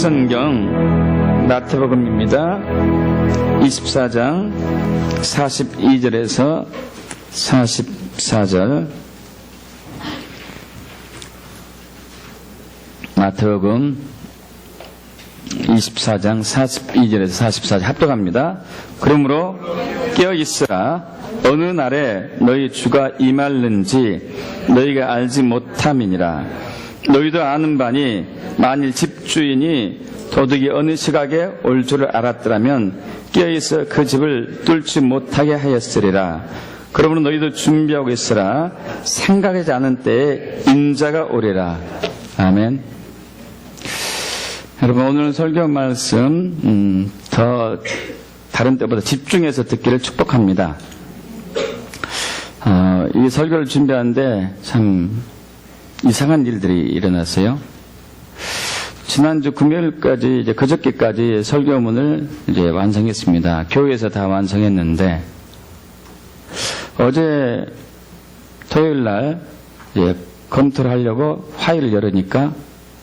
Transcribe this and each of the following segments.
성경 마태복음입니다. 24장 42절에서 44절. 마태복음 24장 42절에서 44절 합독합니다. 그러므로 깨어 있으라. 어느 날에 너희 주가 임할는지 너희가 알지 못함이니라. 너희도 아는 바니 만일 집주인이 도둑이 어느 시각에 올 줄을 알았더라면 깨어있어 그 집을 뚫지 못하게 하였으리라. 그러므로 너희도 준비하고 있으라. 생각하지 않은 때에 인자가 오리라. 아멘. 여러분, 오늘 설교 말씀 더 다른 때보다 집중해서 듣기를 축복합니다. 이 설교를 준비하는데 참 이상한 일들이 일어났어요. 지난주 금요일까지, 이제 그저께까지 설교문을 이제 완성했습니다. 교회에서 다 완성했는데, 어제 토요일 날 이제 검토를 하려고 파일을 열으니까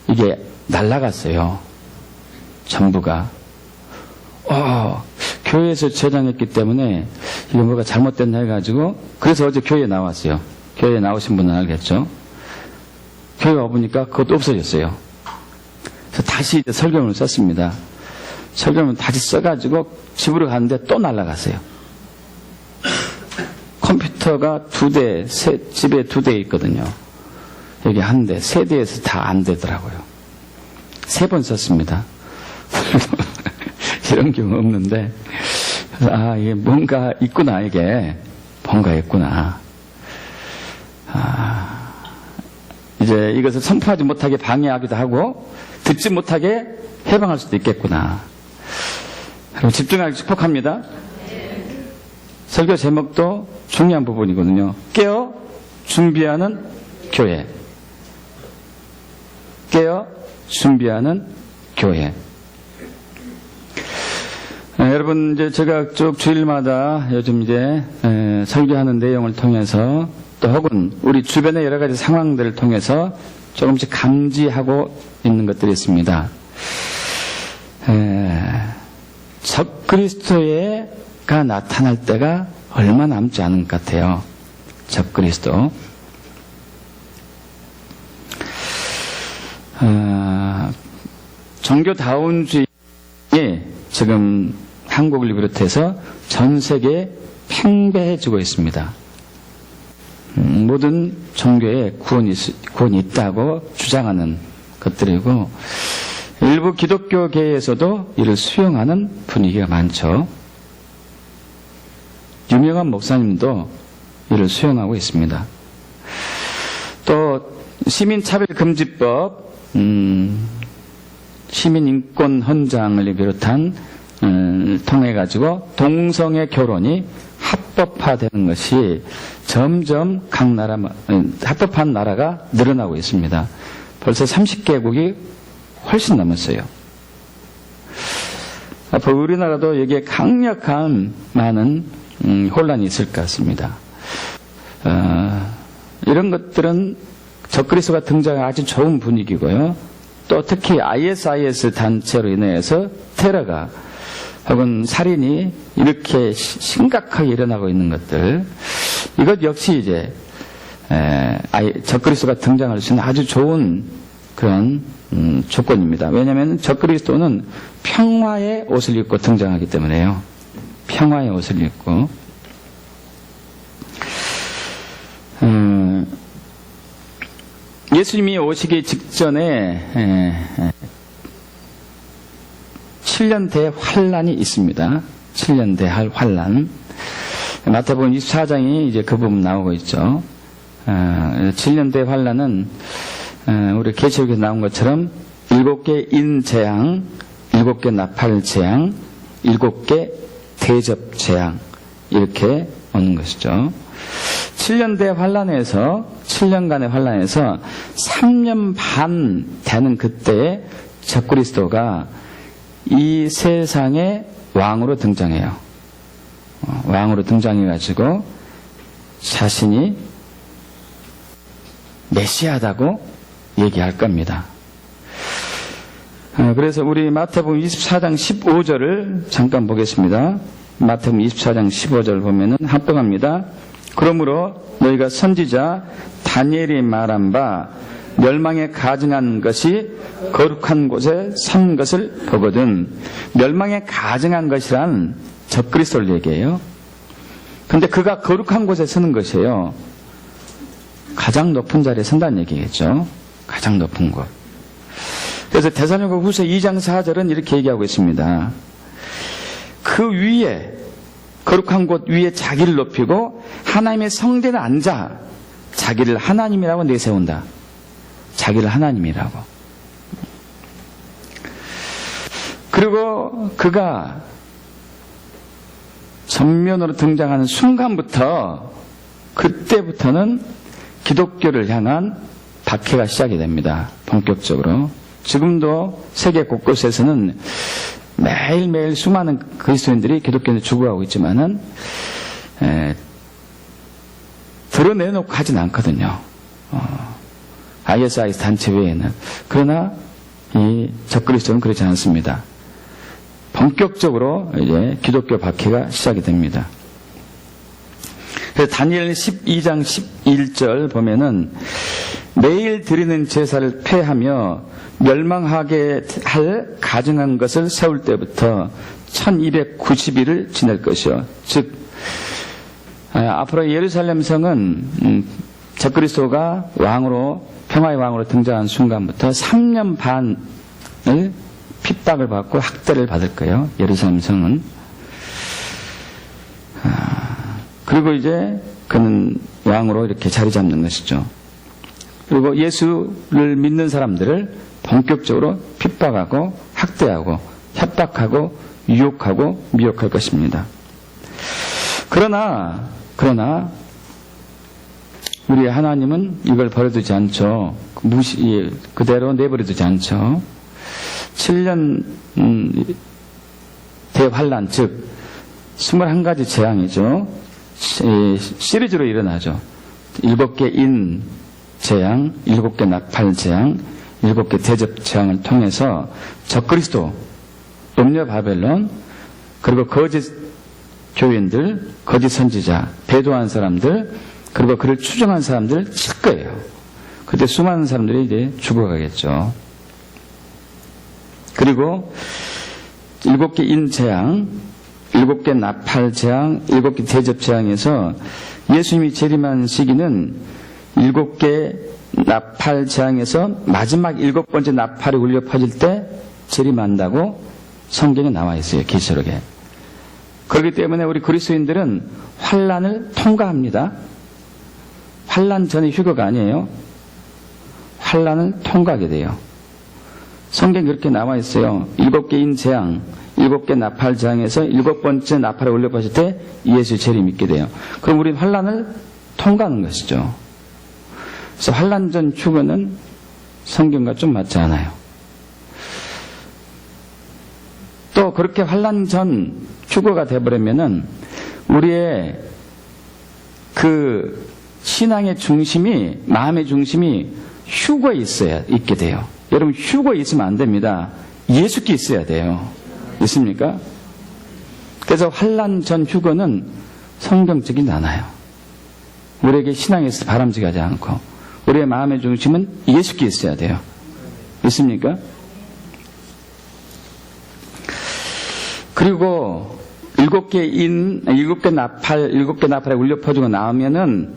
이게 날아갔어요. 전부가. 교회에서 저장했기 때문에 이게 뭐가 잘못됐나 해가지고, 그래서 어제 교회에 나왔어요. 교회에 나오신 분은 알겠죠? 교회 와보니까 그것도 없어졌어요. 그래서 다시 이제 설교문을 썼습니다. 설교문 다시 써가지고 집으로 갔는데 또 날아갔어요. 컴퓨터가 2대, 집에 2대 있거든요. 여기 1대, 3대에서 다 안 되더라고요. 3번 썼습니다. 이런 경우 없는데, 그래서 이게 뭔가 있구나, 이게. 뭔가 있구나. 이제 이것을 선포하지 못하게 방해하기도 하고 듣지 못하게 해방할 수도 있겠구나. 그럼 집중하기 축복합니다. 설교 제목도 중요한 부분이거든요. 깨어 준비하는 교회. 깨어 준비하는 교회. 여러분, 이제 제가 쭉 주일마다 요즘 이제 설교하는 내용을 통해서 또 혹은 우리 주변의 여러 가지 상황들을 통해서 조금씩 감지하고 있는 것들이 있습니다. 적그리스도가 나타날 때가 얼마 남지 않은 것 같아요. 적그리스도. 종교다운주의에 지금 한국을 비롯해서 전 세계에 팽배해지고 있습니다. 모든 종교에 구원이 있다고 주장하는 것들이고, 일부 기독교계에서도 이를 수용하는 분위기가 많죠. 유명한 목사님도 이를 수용하고 있습니다. 또 시민차별금지법, 시민인권헌장을 비롯한 통해 가지고 동성애 결혼이 합법화되는 것이 점점 각 나라, 합법한 나라가 늘어나고 있습니다. 벌써 30개국이 훨씬 넘었어요. 앞으로 우리나라도 여기에 강력한 많은 혼란이 있을 것 같습니다. 이런 것들은 적그리스도가 등장한 아주 좋은 분위기고요. 또 특히 ISIS 단체로 인해서 테러가 혹은 살인이 이렇게 심각하게 일어나고 있는 것들, 이것 역시 이제 적그리스도가 등장할 수 있는 아주 좋은 그런 조건입니다. 왜냐하면 적그리스도는 평화의 옷을 입고 등장하기 때문에요. 평화의 옷을 입고. 예수님이 오시기 직전에 7년 대환란이 있습니다. 7년 대환란. 마태복음 24장이 이제 그 부분 나오고 있죠. 7년 대환란은 우리 계시록에서 나온 것처럼 7개 인재앙, 7개 나팔재앙, 7개 대접재앙, 이렇게 오는 것이죠. 7년 대환란에서 7년간의 환란에서 3년 반 되는 그때에 적그리스도가 이 세상의 왕으로 등장해요. 왕으로 등장해가지고 자신이 메시아다고 얘기할 겁니다. 그래서 우리 마태복음 24장 15절을 잠깐 보겠습니다. 마태복음 24장 15절 보면은 합독합니다. 그러므로 너희가 선지자 다니엘이 말한 바 멸망에 가증한 것이 거룩한 곳에 선 것을 보거든. 멸망에 가증한 것이란 적그리스도를 얘기해요. 근데 그가 거룩한 곳에 서는 것이에요. 가장 높은 자리에 선다는 얘기겠죠. 가장 높은 곳. 그래서 데살로니가 후서 2장 4절은 이렇게 얘기하고 있습니다. 그 위에, 거룩한 곳 위에 자기를 높이고 하나님의 성전에 앉아 자기를 하나님이라고 내세운다. 자기를 하나님이라고. 그리고 그가 전면으로 등장하는 순간부터, 그때부터는 기독교를 향한 박해가 시작이 됩니다. 본격적으로. 지금도 세계 곳곳에서는 매일매일 수많은 그리스도인들이 기독교에 죽어가고 있지만은 드러내놓고 하진 않거든요. ISIS 단체 외에는. 그러나 이 적그리스도는 그렇지 않습니다. 본격적으로 이제 기독교 박해가 시작이 됩니다. 그래서 다니엘 12장 11절 보면은 매일 드리는 제사를 폐하며 멸망하게 할 가증한 것을 세울 때부터 1290일을 지낼 것이요. 즉 앞으로 예루살렘 성은 적그리스도가 왕으로, 평화의 왕으로 등장한 순간부터 3년 반을 핍박을 받고 학대를 받을 거예요. 예루살렘 성은. 그리고 이제 그는 왕으로 이렇게 자리 잡는 것이죠. 그리고 예수를 믿는 사람들을 본격적으로 핍박하고 학대하고 협박하고 유혹하고 미혹할 것입니다. 그러나 우리 하나님은 이걸 버려두지 않죠. 그대로 내버려두지 않죠. 7년 대환란, 즉 21가지 재앙이죠. 시리즈로 일어나죠. 7개 인 재앙, 7개 나팔 재앙, 7개 대접 재앙을 통해서 적그리스도, 음녀 바벨론, 그리고 거짓 교인들, 거짓 선지자, 배도한 사람들, 그리고 그를 추종한 사람들 칠 거예요. 그때 수많은 사람들이 이제 죽어가겠죠. 그리고 7개 인 재앙, 7개 나팔 재앙, 7개 대접 재앙에서 예수님이 재림한 시기는 7개 나팔 재앙에서 마지막 7번째 나팔이 울려 퍼질 때 재림한다고 성경에 나와 있어요. 계시록에. 그렇기 때문에 우리 그리스도인들은 환란을 통과합니다. 환란 전에 휴거가 아니에요. 환란을 통과하게 돼요. 성경에 그렇게 나와 있어요. 7개인 재앙, 7개 나팔 재앙에서 7번째 나팔에 올려 퍼질 때 예수 재림이 있게 돼요. 그럼 우리는 환란을 통과하는 것이죠. 그래서 환란 전 휴거는 성경과 좀 맞지 않아요. 또 그렇게 환란 전 휴거가 되어버리면은 우리의 그 신앙의 중심이, 마음의 중심이 휴거에 있게 돼요. 여러분, 휴거에 있으면 안 됩니다. 예수께 있어야 돼요. 있습니까? 그래서 환란 전 휴거는 성경적이지 않아요. 우리에게 신앙에서 바람직하지 않고 우리의 마음의 중심은 예수께 있어야 돼요. 있습니까? 그리고 7개 나팔에 울려 퍼지고 나오면은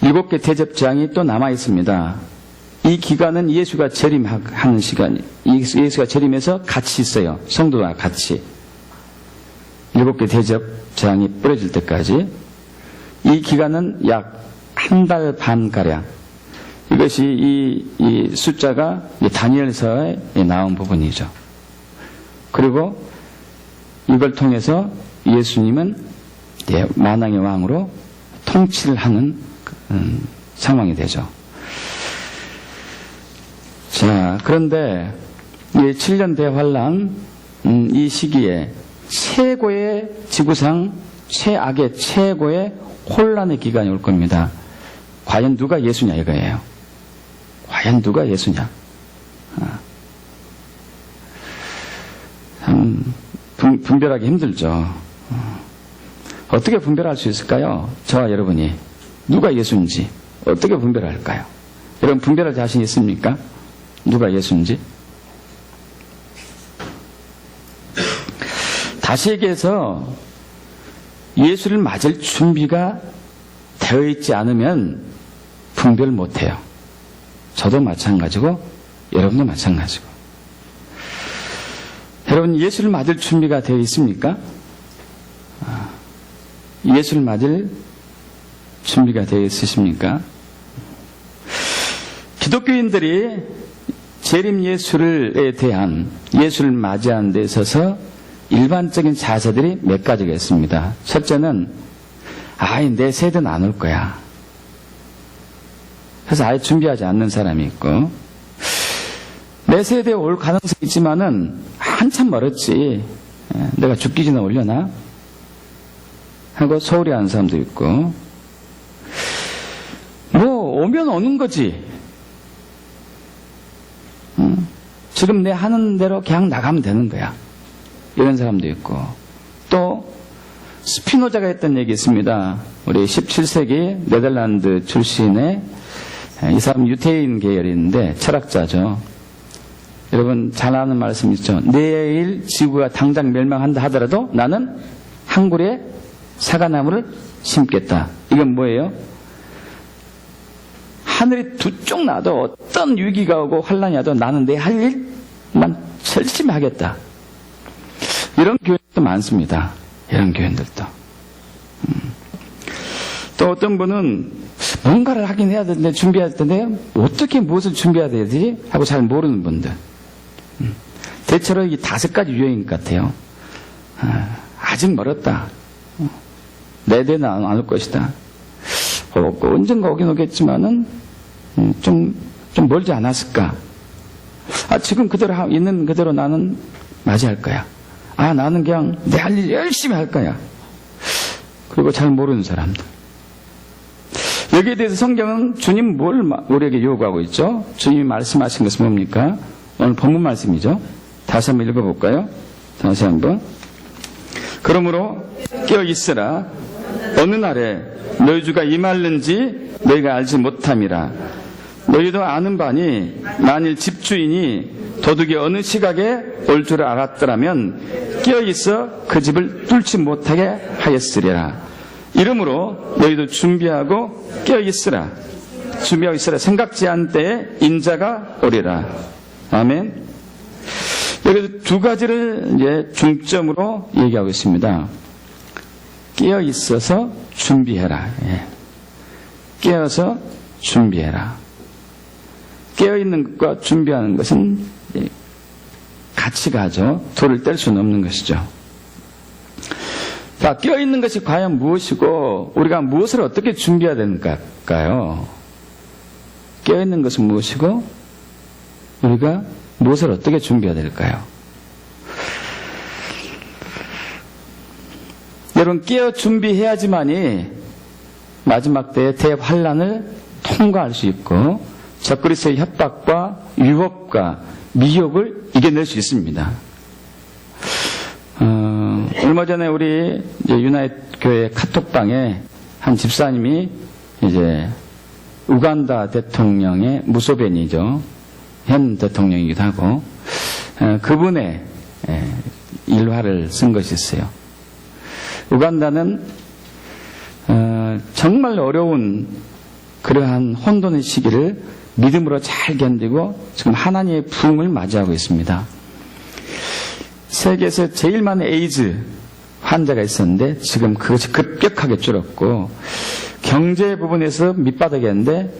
7개 대접 재앙이 또 남아 있습니다. 이 기간은 예수가 재림하는 시간이, 예수가 재림해서 같이 있어요. 성도와 같이. 7개 대접 재앙이 뿌려질 때까지. 이 기간은 약 한 달 반가량. 이것이 이 숫자가 다니엘서에 나온 부분이죠. 그리고 이걸 통해서 예수님은 만왕의 왕으로 통치를 하는 상황이 되죠. 자, 그런데 이 7년 대환란, 이 시기에 최고의 지구상 최악의 최고의 혼란의 기간이 올 겁니다. 과연 누가 예수냐 이거예요. 과연 누가 예수냐. 참 분별하기 힘들죠. 어떻게 분별할 수 있을까요? 저와 여러분이 누가 예수인지 어떻게 분별할까요? 여러분 분별할 자신 있습니까? 누가 예수인지? 다시 얘기해서 예수를 맞을 준비가 되어 있지 않으면 분별 못해요. 저도 마찬가지고 여러분도 마찬가지고. 여러분 예수를 맞을 준비가 되어 있습니까? 예수를 맞을 준비가 되어 있으십니까? 기독교인들이 재림 예수에 대한 예수를 맞이하는 데 있어서 일반적인 자세들이 몇 가지가 있습니다. 첫째는 내 세대는 안 올 거야. 그래서 아예 준비하지 않는 사람이 있고, 내 세대에 올 가능성이 있지만은 한참 멀었지. 내가 죽기 전에 올려나? 하고 소홀히 하는 사람도 있고, 오면 오는 거지. 지금 내 하는 대로 그냥 나가면 되는 거야. 이런 사람도 있고, 또 스피노자가 했던 얘기 있습니다. 우리 17세기 네덜란드 출신의, 이 사람 유태인 계열인데 철학자죠. 여러분 잘 아는 말씀 있죠. 내일 지구가 당장 멸망한다 하더라도 나는 한 그루의 사과나무를 심겠다. 이건 뭐예요? 하늘이 두 쪽 나도 어떤 위기가 오고 환란이 와도 나는 내 할 일만 열심히 하겠다. 이런 교인들도 많습니다. 이런 교인들도. 또 어떤 분은 뭔가를 하긴 해야 되는데 준비해야 되는데 어떻게 무엇을 준비해야 되지? 하고 잘 모르는 분들. 대체로 이 5가지 유형인 것 같아요. 아직 멀었다. 내 대는 안 올 것이다. 언젠가 오긴 오겠지만은 좀 멀지 않았을까? 지금 그대로 있는 그대로 나는 맞이할 거야. 나는 그냥 내 할 일 열심히 할 거야. 그리고 잘 모르는 사람들. 여기에 대해서 성경은 주님 뭘 우리에게 요구하고 있죠? 주님이 말씀하신 것은 뭡니까? 오늘 본문 말씀이죠. 다시 한번 읽어볼까요? 다시 한번. 그러므로 깨어 있으라. 어느 날에 너희 주가 임할는지 너희가 알지 못함이라. 너희도 아는 바니 만일 집주인이 도둑이 어느 시각에 올 줄 알았더라면 깨어 있어 그 집을 뚫지 못하게 하였으리라. 이러므로 너희도 준비하고 깨어 있으라. 준비하고 있으라. 생각지 않은 때에 인자가 오리라. 아멘. 여기서 2가지를 이제 중점으로 얘기하고 있습니다. 깨어 있어서 준비해라. 깨어서 준비해라. 깨어 있는 것과 준비하는 것은 같이 가죠. 둘을 뗄 수는 없는 것이죠. 자, 깨어 있는 것이 과연 무엇이고 우리가 무엇을 어떻게 준비해야 되는가요? 깨어 있는 것은 무엇이고 우리가 무엇을 어떻게 준비해야 될까요? 여러분 깨어 준비해야지만이 마지막 때의 대환란을 통과할 수 있고 적그리스도의 협박과 유혹과 미혹을 이겨낼 수 있습니다. 얼마 전에 우리 유나이트 교회 카톡방에 한 집사님이 이제 우간다 대통령의 무소벤이죠. 현 대통령이기도 하고 그분의 일화를 쓴 것이 있어요. 우간다는 정말 어려운 그러한 혼돈의 시기를 믿음으로 잘 견디고 지금 하나님의 부흥을 맞이하고 있습니다. 세계에서 제일 많은 에이즈 환자가 있었는데 지금 그것이 급격하게 줄었고 경제 부분에서 밑바닥이었는데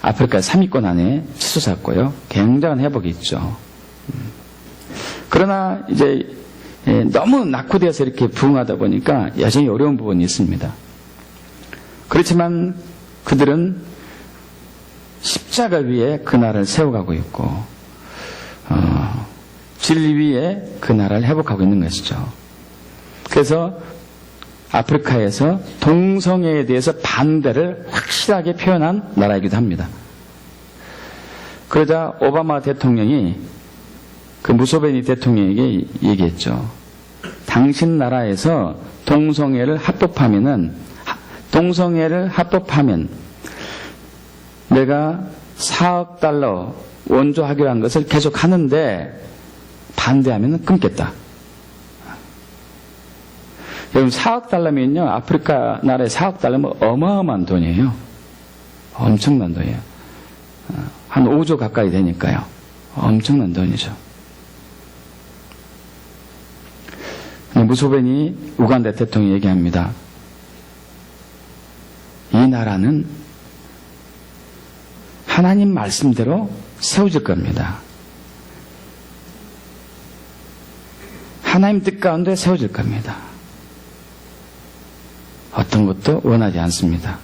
아프리카 3위권 안에 치솟았고요. 굉장한 회복이 있죠. 그러나 이제 너무 낙후되어서 이렇게 부흥하다 보니까 여전히 어려운 부분이 있습니다. 그렇지만 그들은 십자가 위에 그 나라를 세워가고 있고 진리 위에 그 나라를 회복하고 있는 것이죠. 그래서 아프리카에서 동성애에 대해서 반대를 확실하게 표현한 나라이기도 합니다. 그러자 오바마 대통령이 그 무소베니 대통령에게 얘기했죠. 당신 나라에서 동성애를 합법하면 내가 4억 달러 원조하기로 한 것을 계속 하는데 반대하면 끊겠다. 여러분 4억 달러면요, 아프리카 나라에 4억 달러면 어마어마한 돈이에요. 엄청난 돈이에요. 한 5조 가까이 되니까요. 엄청난 돈이죠. 무소베니 우간다 대통령이 얘기합니다. 이 나라는 하나님 말씀대로 세워질 겁니다. 하나님 뜻 가운데 세워질 겁니다. 어떤 것도 원하지 않습니다.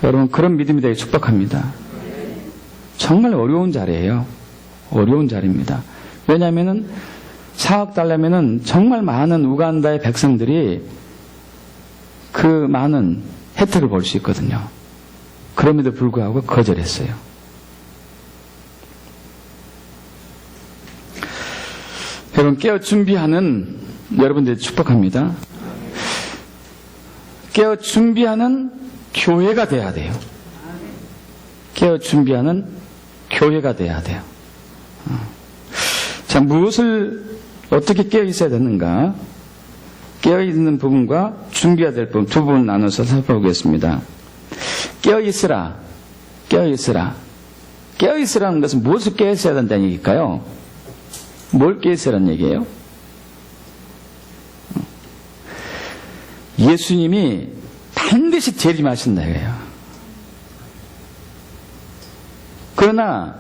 여러분, 그런 믿음이 되게 축복합니다. 정말 어려운 자리예요. 어려운 자리입니다. 왜냐하면 4억 달러면은 정말 많은 우간다의 백성들이 그 많은 혜택을 볼 수 있거든요. 그럼에도 불구하고 거절했어요. 여러분, 깨어 준비하는 여러분들 축복합니다. 깨어 준비하는 교회가 돼야 돼요. 깨어 준비하는 교회가 돼야 돼요. 자, 무엇을 어떻게 깨어 있어야 되는가? 깨어 있는 부분과 준비해야 될 부분 두 부분 나눠서 살펴보겠습니다. 깨어 있으라. 깨어 있으라. 깨어 있으라는 것은 무엇을 깨어 있어야 된다는 얘기일까요? 뭘 깨어 있으라는 얘기예요? 예수님이 반드시 재림하신다 이거예요. 그러나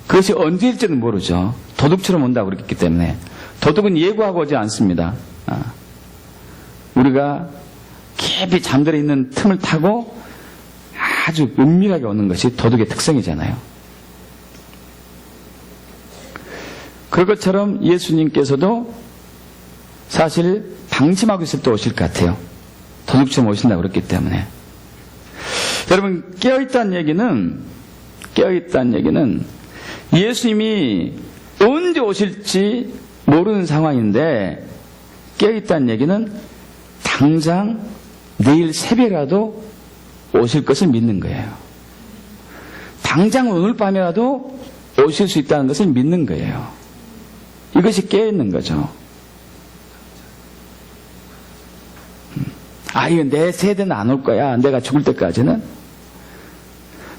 그것이 언제일지는 모르죠. 도둑처럼 온다고 그랬기 때문에. 도둑은 예고하고 오지 않습니다. 우리가 깊이 잠들어 있는 틈을 타고 아주 은밀하게 오는 것이 도둑의 특성이잖아요. 그럴 것처럼 예수님께서도 사실 방심하고 있을 때 오실 것 같아요. 도둑처럼 오신다고 그랬기 때문에. 여러분, 깨어있다는 얘기는 예수님이 언제 오실지 모르는 상황인데, 깨어있다는 얘기는 당장 내일 새벽이라도 오실 것을 믿는 거예요. 당장 오늘 밤이라도 오실 수 있다는 것을 믿는 거예요. 이것이 깨어있는 거죠. 이거 내 세대는 안 올 거야. 내가 죽을 때까지는.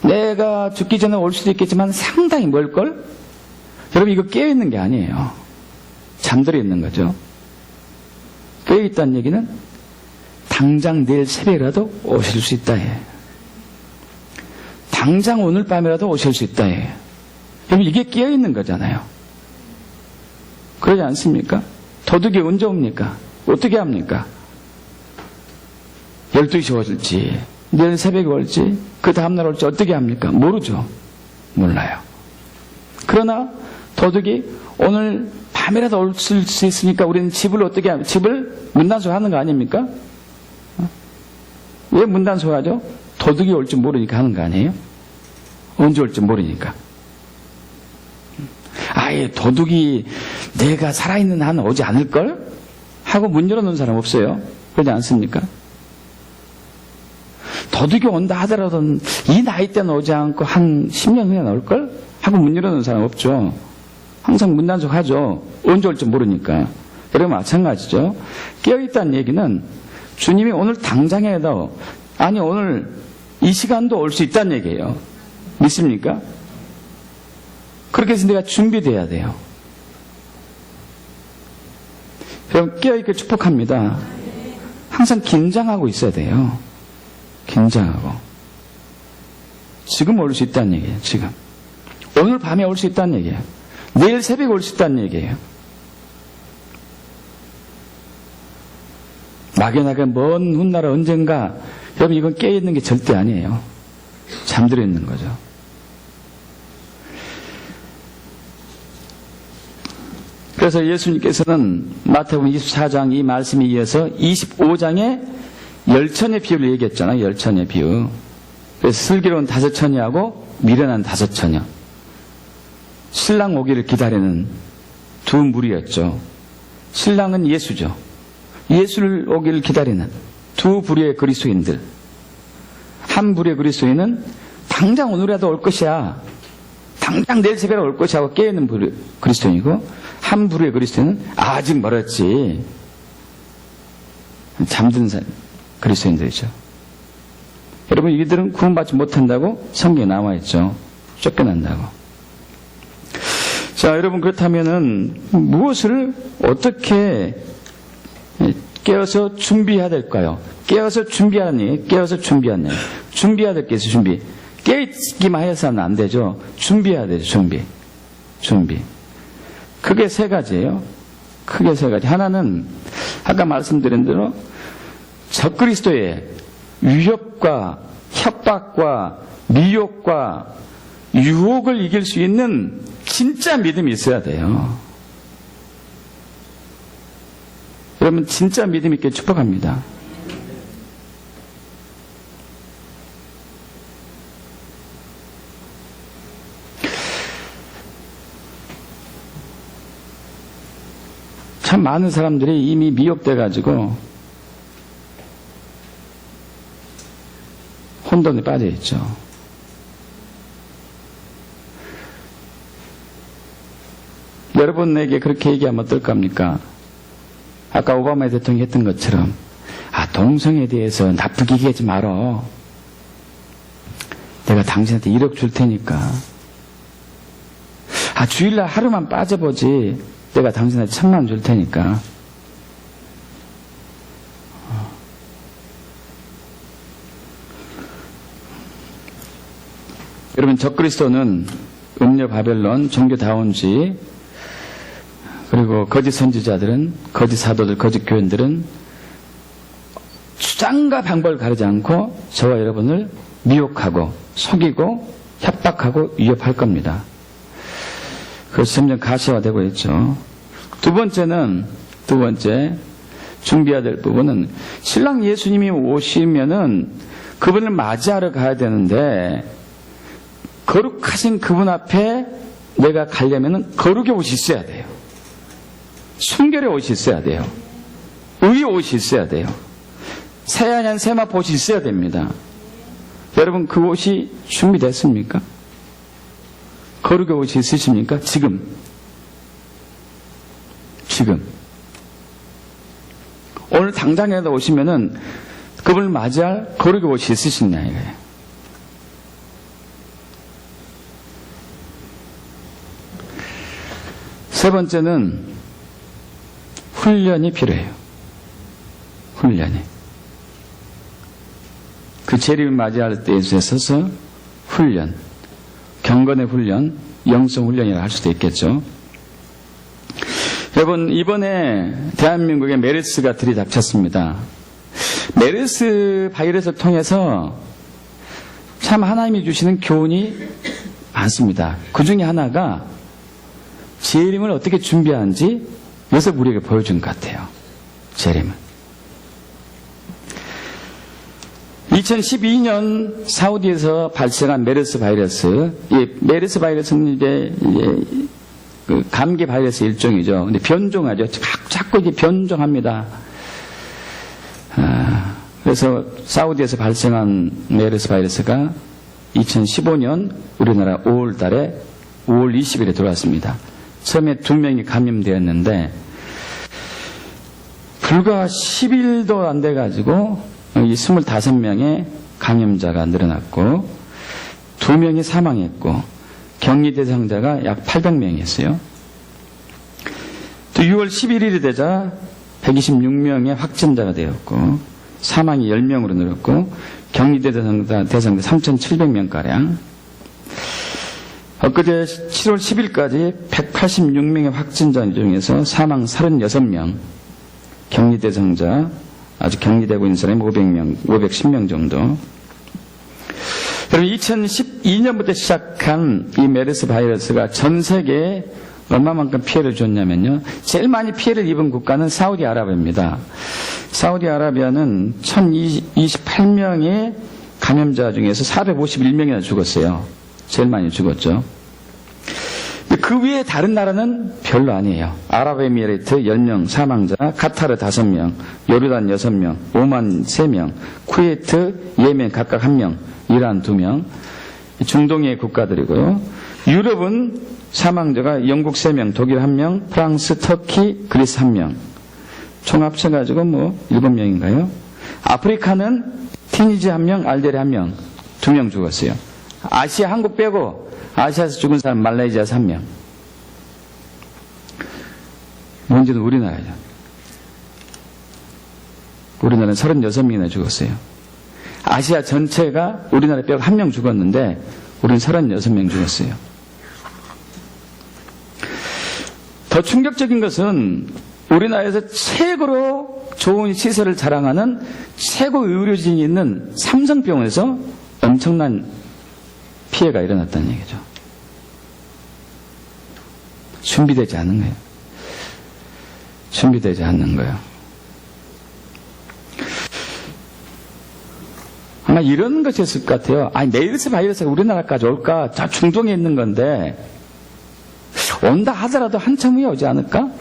내가 죽기 전에 올 수도 있겠지만 상당히 멀걸? 여러분, 이거 깨어있는 게 아니에요. 잠들어 있는 거죠. 깨어있다는 얘기는 당장 내일 새벽이라도 오실 수 있다. 당장 오늘 밤이라도 오실 수 있다. 여러분, 이게 깨어있는 거잖아요. 그러지 않습니까? 도둑이 언제 옵니까? 어떻게 합니까? 12시에 올지, 내일 새벽에 올지, 그 다음날 올지 어떻게 합니까? 모르죠. 몰라요. 그러나 도둑이 오늘 밤이라도 올 수 있으니까 우리는 집을 어떻게 하면, 집을 문단속하는 거 아닙니까? 왜 문단속하죠? 도둑이 올지 모르니까 하는 거 아니에요? 언제 올지 모르니까. 도둑이 내가 살아있는 한 오지 않을걸? 하고 문 열어놓은 사람 없어요. 그러지 않습니까? 도둑이 온다 하더라도 이 나이 때는 오지 않고 한 10년 후에 나올걸? 하고 문 열어놓은 사람 없죠. 항상 문단속하죠. 언제 올지 모르니까. 여러분, 마찬가지죠. 깨어있다는 얘기는 주님이 오늘 당장에도, 오늘 이 시간도 올 수 있다는 얘기예요. 믿습니까? 그렇게 해서 내가 준비돼야 돼요. 여러분, 깨어있게 축복합니다. 항상 긴장하고 있어야 돼요. 긴장하고. 지금 올 수 있다는 얘기예요. 지금. 오늘 밤에 올 수 있다는 얘기예요. 내일 새벽에 올 수 있다는 얘기예요. 막연하게 먼 훗날 언젠가. 여러분, 이건 깨어있는 게 절대 아니에요. 잠들어 있는 거죠. 그래서 예수님께서는 마태복음 24장 이 말씀에 이어서 25장에 열천의 비유를 얘기했잖아요. 열천의 비유. 그래서 슬기로운 5처녀하고 미련한 5처녀. 신랑 오기를 기다리는 두 무리였죠. 신랑은 예수죠. 예수를 오기를 기다리는 두 부류의 그리스도인들. 한 부류의 그리스도인은 당장 오늘이라도 올 것이야, 당장 내일 새벽에 올 것이야 하고 깨어있는 그리스도인이고, 한 부류의 그리스도인은 아직 멀었지, 잠든 그리스도인들이죠. 여러분, 이들은 구원받지 못한다고 성경에 나와있죠. 쫓겨난다고. 자, 여러분, 그렇다면은 무엇을 어떻게 깨어서 준비해야 될까요? 깨어서 준비하니, 깨어서 준비하네. 준비해야 될 게 있어요, 준비. 깨있기만 해서는 안 되죠. 준비해야 되죠, 준비. 크게 세 가지예요. 크게 세 가지. 하나는, 아까 말씀드린 대로, 적그리스도의 위협과 협박과 미혹과 유혹을 이길 수 있는 진짜 믿음이 있어야 돼요. 여러분, 진짜 믿음 있게 축복합니다. 참 많은 사람들이 이미 미혹돼가지고 혼돈에 빠져 있죠. 여러분에게 그렇게 얘기하면 어떨 겁니까? 아까 오바마 대통령이 했던 것처럼, 동성에 대해서 나쁘게 얘기하지 말어. 내가 당신한테 1억 줄 테니까. 주일날 하루만 빠져보지. 내가 당신한테 1,000만 줄 테니까. 여러분, 적그리스도는 음녀 바벨론, 종교다운지, 그리고 거짓 선지자들은, 거짓 사도들, 거짓 교인들은 주장과 방법을 가리지 않고 저와 여러분을 미혹하고 속이고 협박하고 위협할 겁니다. 그래서 점점 가시화되고 있죠. 두 번째, 준비해야 될 부분은, 신랑 예수님이 오시면은 그분을 맞이하러 가야 되는데, 거룩하신 그분 앞에 내가 가려면은 거룩의 옷이 있어야 돼요. 순결의 옷이 있어야 돼요. 의의 옷이 있어야 돼요. 새하얀 세마포 옷이 있어야 됩니다. 여러분, 그 옷이 준비됐습니까? 거룩의 옷이 있으십니까? 지금. 오늘 당장이라도 오시면은 그분을 맞이할 거룩의 옷이 있으시냐, 이거예요. 세 번째는 훈련이 필요해요. 훈련이. 그 재림을 맞이할 때에 있어서 훈련, 경건의 훈련, 영성 훈련이라 할 수도 있겠죠. 여러분, 이번에 대한민국에 메르스가 들이닥쳤습니다. 메르스 바이러스를 통해서 참 하나님이 주시는 교훈이 많습니다. 그 중에 하나가 재림을 어떻게 준비하는지 여기서 우리에게 보여준 것 같아요. 재림은. 2012년 사우디에서 발생한 메르스 바이러스. 이 메르스 바이러스는 이제 그 감기 바이러스 일종이죠. 근데 변종하죠. 자꾸 이게 변종합니다. 그래서 사우디에서 발생한 메르스 바이러스가 2015년 우리나라 5월 달에 5월 20일에 들어왔습니다. 처음에 2명이 감염되었는데 불과 10일도 안 돼가지고 이 25명의 감염자가 늘어났고 2명이 사망했고 격리 대상자가 약 800명이었어요. 또 6월 11일이 되자 126명의 확진자가 되었고 사망이 10명으로 늘었고 격리 대상자 3,700명가량. 엊그제 7월 10일까지 186명의 확진자 중에서 사망 36명, 격리 대상자, 아직 격리되고 있는 사람이 510명 정도. 여러분, 2012년부터 시작한 이 메르스 바이러스가 전 세계에 얼마만큼 피해를 줬냐면요. 제일 많이 피해를 입은 국가는 사우디아라비아입니다. 사우디아라비아는 1028명의 감염자 중에서 451명이나 죽었어요. 제일 많이 죽었죠. 그 위에 다른 나라는 별로 아니에요. 아랍에미레이트 10명 사망자, 카타르 5명, 요르단 6명, 오만 3명, 쿠웨이트, 예멘 각각 1명, 이란 2명, 중동의 국가들이고요. 유럽은 사망자가 영국 3명, 독일 1명, 프랑스, 터키, 그리스 1명. 총 합쳐가지고 7명인가요? 아프리카는 티니지 1명, 알제리 1명, 2명 죽었어요. 아시아 한국 빼고 아시아에서 죽은 사람 말레이시아에서 1명. 문제는 우리나라죠. 우리나라는 36명이나 죽었어요. 아시아 전체가 우리나라 빼고 1명 죽었는데 우리는 36명 죽었어요. 더 충격적인 것은 우리나라에서 최고로 좋은 시설을 자랑하는 최고 의료진이 있는 삼성병원에서 엄청난 피해가 일어났다는 얘기죠. 준비되지 않은 거예요. 준비되지 않는 거예요. 아마 이런 것이 있을 것 같아요. 아니, 메르스 바이러스가 우리나라까지 올까? 저 중동에 있는 건데, 온다 하더라도 한참 후에 오지 않을까?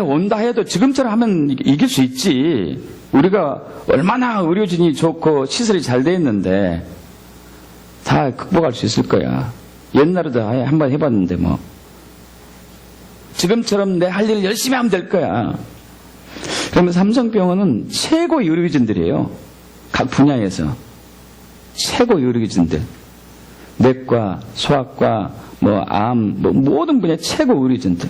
온다 해도 지금처럼 하면 이길 수 있지. 우리가 얼마나 의료진이 좋고 시설이 잘 돼 있는데, 다 극복할 수 있을 거야. 옛날에도 한번 해봤는데 지금처럼 내 할 일을 열심히 하면 될 거야. 그러면 삼성병원은 최고의 의료진들이에요. 각 분야에서 최고 의료진들, 내과, 소아과, 암, 모든 분야 최고 의료진들.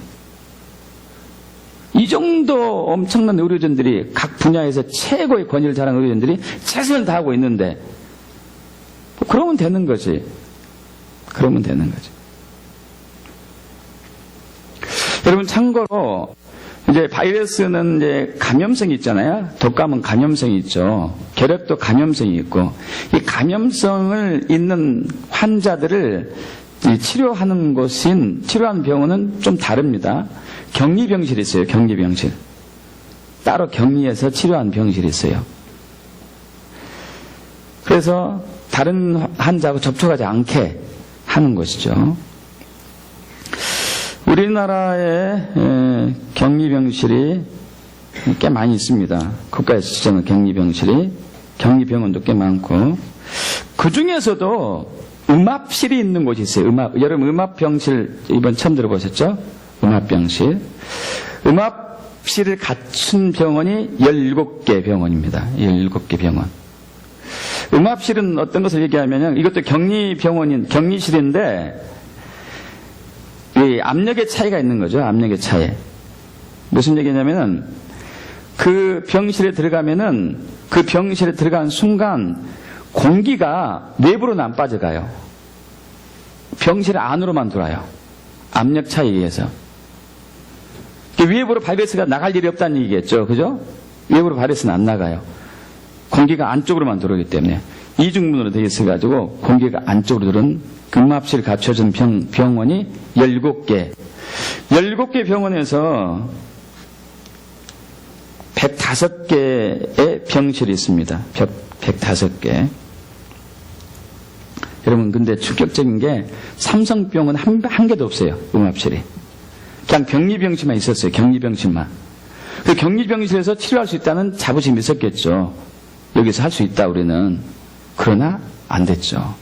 이 정도 엄청난 의료진들이 각 분야에서 최고의 권위를 자랑하는 의료진들이 최선을 다하고 있는데, 그러면 되는 거지. 그러면 되는 거지. 여러분, 참고로 이제 바이러스는 이제 감염성이 있잖아요. 독감은 감염성이 있죠. 결핵도 감염성이 있고, 이 감염성을 있는 환자들을 치료하는 치료하는 병원은 좀 다릅니다. 격리병실이 있어요. 격리병실. 따로 격리해서 치료하는 병실이 있어요. 그래서 다른 환자하고 접촉하지 않게 하는 것이죠. 우리나라에 격리병실이 꽤 많이 있습니다. 국가에서 지정한 격리병실이, 격리병원도 꽤 많고, 그 중에서도 음압실이 있는 곳이 있어요. 여러분, 음압병실 이번 처음 들어보셨죠? 음압병실. 음압실을 갖춘 병원이 17개 병원입니다. 17개 병원. 음압실은 어떤 것을 얘기하면요, 이것도 격리실인데, 이 압력의 차이가 있는 거죠. 압력의 차이. 무슨 얘기냐면은, 그 병실에 들어가면은, 그 병실에 들어간 순간, 공기가 내부로는 안 빠져가요. 병실 안으로만 돌아요. 압력 차이에 의해서. 외부로 바이러스가 나갈 일이 없다는 얘기겠죠. 그죠? 외부로 바이러스는 안 나가요. 공기가 안쪽으로만 들어오기 때문에. 이중문으로 되어 있어가지고 공기가 안쪽으로 들어오는 음압실 갖춰진 병원이 17개. 17개 병원에서 105개의 병실이 있습니다. 105개. 여러분, 근데 충격적인 게 삼성병원 한 개도 없어요. 음압실이. 그냥 격리병실만 있었어요. 격리병실만. 그 격리병실에서 치료할 수 있다는 자부심이 있었겠죠. 여기서 할 수 있다 우리는. 그러나 안 됐죠.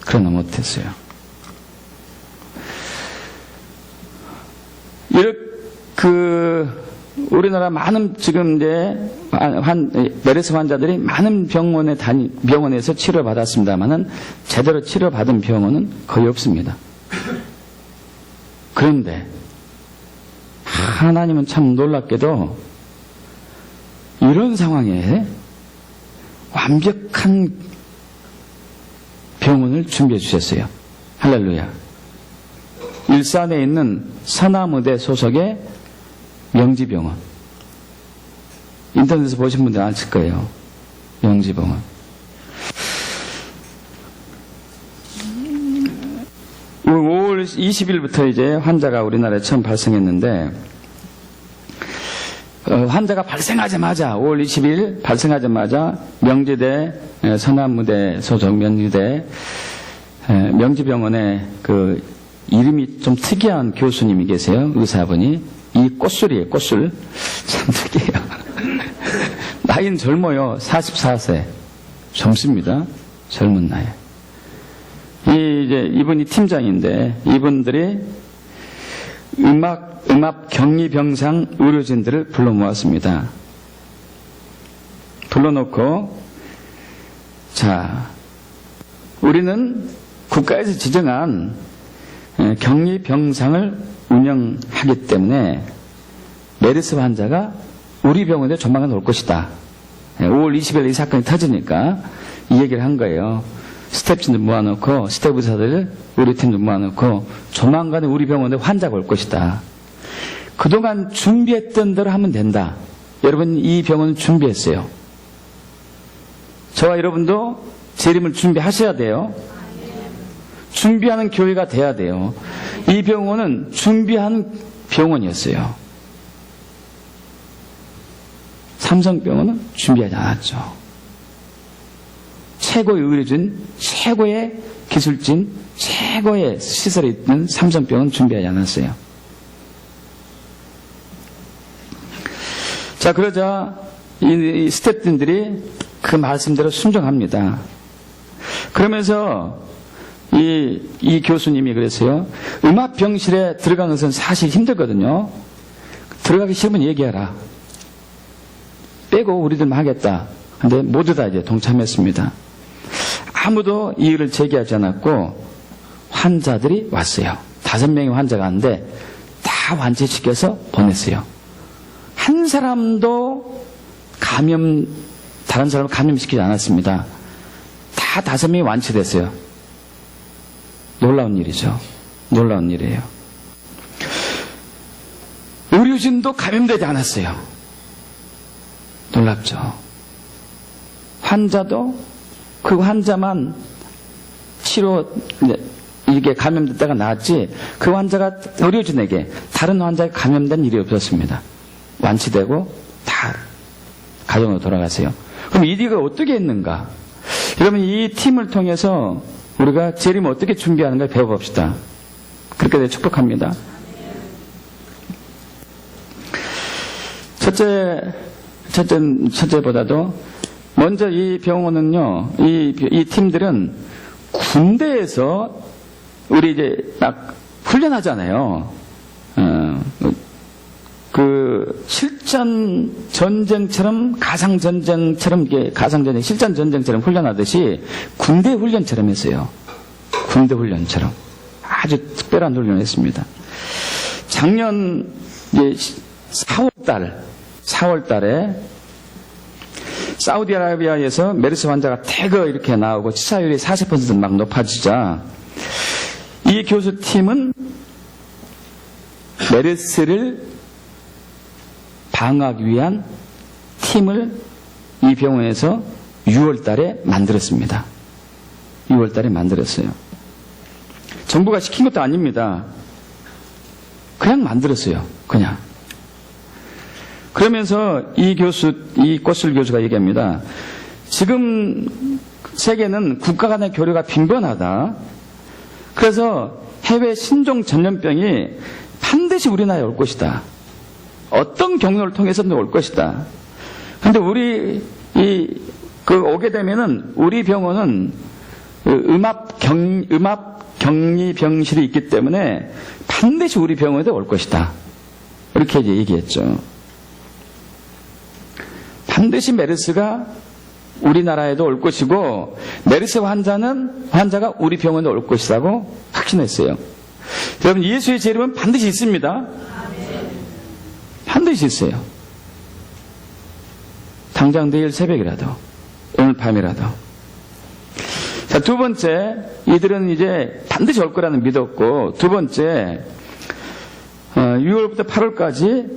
그러나 못했어요. 이렇게 우리나라 많은 지금 이제 메르스 환자들이 많은 병원에서 치료받았습니다만은 제대로 치료받은 병원은 거의 없습니다. 그런데 하나님은 참 놀랍게도 이런 상황에 완벽한 병원을 준비해 주셨어요. 할렐루야. 일산에 있는 서남의대 소속의 명지병원. 인터넷에서 보신 분들 아실 거예요. 명지병원. 5월 20일부터 이제 환자가 우리나라에 처음 발생했는데, 환자가 발생하자마자 5월 20일 발생하자마자 명지대 서남의대 소속 명지대 명지병원에 그 이름이 좀 특이한 교수님이 계세요. 의사분이. 이 꽃술이에요. 꽃술. 참 특이해요. 나이는 젊어요. 44세. 젊습니다. 젊은 나이. 이분이 팀장인데 이분들이 음압 격리병상 의료진들을 불러 모았습니다. 불러놓고 자, 우리는 국가에서 지정한 격리병상을 운영하기 때문에 메르스 환자가 우리 병원에 조만간 올 것이다. 5월 20일 이 사건이 터지니까 이 얘기를 한 거예요. 스태프진들 모아놓고 스태프 의사들 우리 팀도 모아놓고 조만간에 우리 병원에 환자가 올 것이다. 그동안 준비했던 대로 하면 된다. 여러분 이 병원은 준비했어요. 저와 여러분도 재림을 준비하셔야 돼요. 준비하는 교회가 돼야 돼요. 이 병원은 준비한 병원이었어요. 삼성병원은 준비하지 않았죠. 최고의 의료진, 최고의 기술진, 최고의 시설이 있는 삼성병원은 준비하지 않았어요. 자, 그러자 이 스태프들이 그 말씀대로 순종합니다. 그러면서 이 교수님이 그랬어요. 음압병실에 들어가는 것은 사실 힘들거든요. 들어가기 싫으면 얘기하라. 빼고 우리들만 하겠다. 근데 모두 다 이제 동참했습니다. 아무도 이의를 제기하지 않았고 환자들이 왔어요. 5명의 환자가 왔는데 다 완치시켜서 보냈어요. 한 사람도 다른 사람을 감염시키지 않았습니다. 다 5명이 완치됐어요. 놀라운 일이죠. 놀라운 일이에요. 의료진도 감염되지 않았어요. 놀랍죠. 환자도 그 환자만 이게 감염됐다가 나았지 그 환자가 의료진에게 다른 환자에 감염된 일이 없었습니다. 완치되고 다 가정으로 돌아가세요. 그럼 이 일을 어떻게 했는가? 여러분 이 팀을 통해서 우리가 재림을 어떻게 준비하는가 배워봅시다. 그렇게 축복합니다. 첫째보다도 먼저 이 병원은요, 이 팀들은 군대에서 우리 이제 딱 훈련하잖아요. 그 실전 전쟁처럼 실전 전쟁처럼 훈련하듯이 군대 훈련처럼 했어요. 군대 훈련처럼 아주 특별한 훈련을 했습니다. 작년 4월달에 사우디아라비아에서 메르스 환자가 대거 이렇게 나오고 치사율이 40% 막 높아지자 이 교수팀은 메르스를 방어하기 위한 팀을 이 병원에서 6월달에 만들었습니다. 6월달에 만들었어요. 정부가 시킨 것도 아닙니다. 그냥 만들었어요. 그냥. 그러면서 이 꽃술 교수가 얘기합니다. 지금 세계는 국가 간의 교류가 빈번하다. 그래서 해외 신종 전염병이 반드시 우리나라에 올 것이다. 어떤 경로를 통해서든 올 것이다. 근데 오게 되면은 우리 병원은 음압 격리 병실이 있기 때문에 반드시 우리 병원에도 올 것이다. 이렇게 이제 얘기했죠. 반드시 메르스가 우리나라에도 올 것이고 메르스 환자가 우리 병원에 올 것이라고 확신했어요. 여러분 예수의 재림은 반드시 있습니다. 반드시 있어요. 당장 내일 새벽이라도 오늘 밤이라도. 자, 두 번째, 이들은 이제 반드시 올 거라는 믿었고, 두 번째 6월부터 8월까지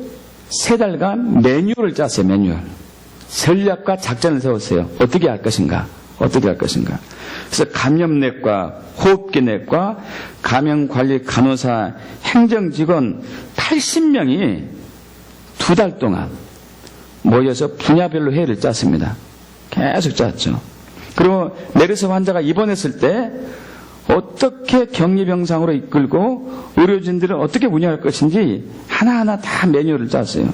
3달간 매뉴얼을 짰어요. 매뉴얼. 전략과 작전을 세웠어요. 어떻게 할 것인가. 그래서 감염내과, 호흡기내과, 감염관리 간호사, 행정직원 80명이 2달 동안 모여서 분야별로 회의를 짰습니다. 계속 짰죠. 그리고 메르스 환자가 입원했을 때 어떻게 격리병상으로 이끌고 의료진들을 어떻게 운영할 것인지 하나하나 다 매뉴얼을 짰어요.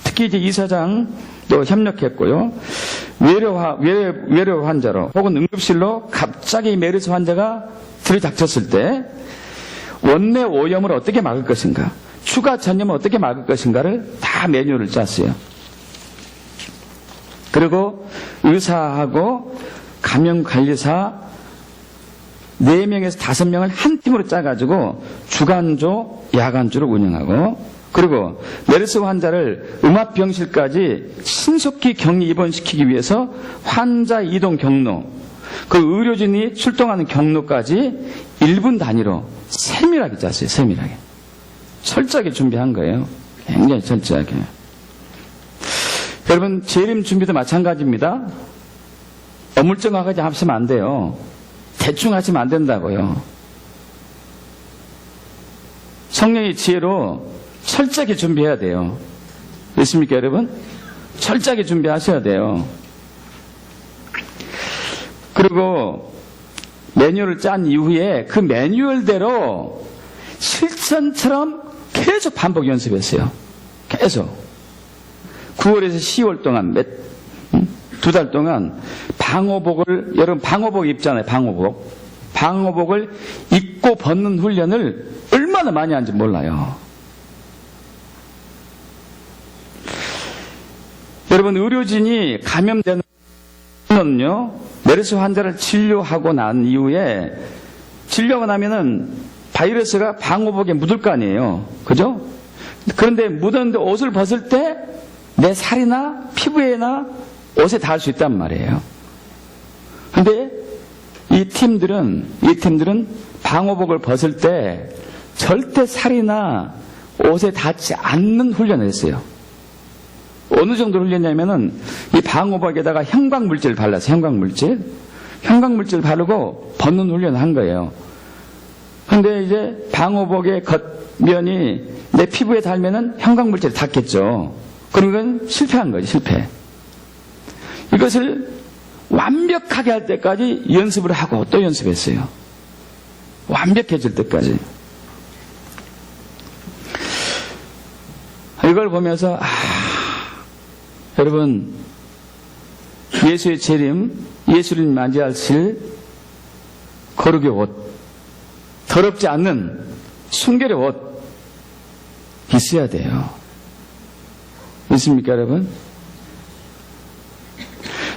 특히 이제 이사장도 협력했고요. 외래 환자로 혹은 응급실로 갑자기 메르스 환자가 들이닥쳤을 때 원내 오염을 어떻게 막을 것인가, 추가 전염을 어떻게 막을 것인가를 다 매뉴얼을 짰어요. 그리고 의사하고 감염관리사 4명에서 5명을 한 팀으로 짜가지고 주간조, 야간조를 운영하고, 그리고 메르스 환자를 음압병실까지 신속히 격리 입원시키기 위해서 환자 이동 경로, 그 의료진이 출동하는 경로까지 1분 단위로 세밀하게 짰어요. 세밀하게. 철저하게 준비한 거예요. 굉장히 철저하게. 여러분, 재림 준비도 마찬가지입니다. 어물쩡하게 하시면 안 돼요. 대충 하시면 안 된다고요. 성령의 지혜로 철저하게 준비해야 돼요. 있습니까, 여러분? 철저하게 준비하셔야 돼요. 그리고 매뉴얼을 짠 이후에 그 매뉴얼대로 실전처럼 계속 반복 연습했어요. 계속. 9월에서 10월 동안 2달 동안 방호복을, 여러분 방호복 입잖아요. 방호복을 입고 벗는 훈련을 얼마나 많이 하는지 몰라요. 여러분, 의료진이 감염되는 건요, 메르스 환자를 진료하고 난 이후에, 진료하고 나면은 바이러스가 방호복에 묻을 거 아니에요. 그죠? 그런데 묻었는데 옷을 벗을 때 내 살이나 피부에나 옷에 닿을 수 있단 말이에요. 그런데 이 팀들은 방호복을 벗을 때 절대 살이나 옷에 닿지 않는 훈련을 했어요. 어느 정도 훈련이냐면은 이 방호복에다가 형광물질을 발랐어요. 형광물질 바르고 벗는 훈련을 한 거예요. 근데 이제 방호복의 겉면이 내 피부에 닿으면은 형광물질이 닿겠죠. 그러면 실패한 거지, 실패. 이것을 완벽하게 할 때까지 연습을 하고 또 연습했어요. 완벽해질 때까지. 이걸 보면서 여러분, 예수의 재림, 예수를 맞이하실 거룩의 옷, 더럽지 않는 순결의 옷 있어야 돼요. 있습니까, 여러분?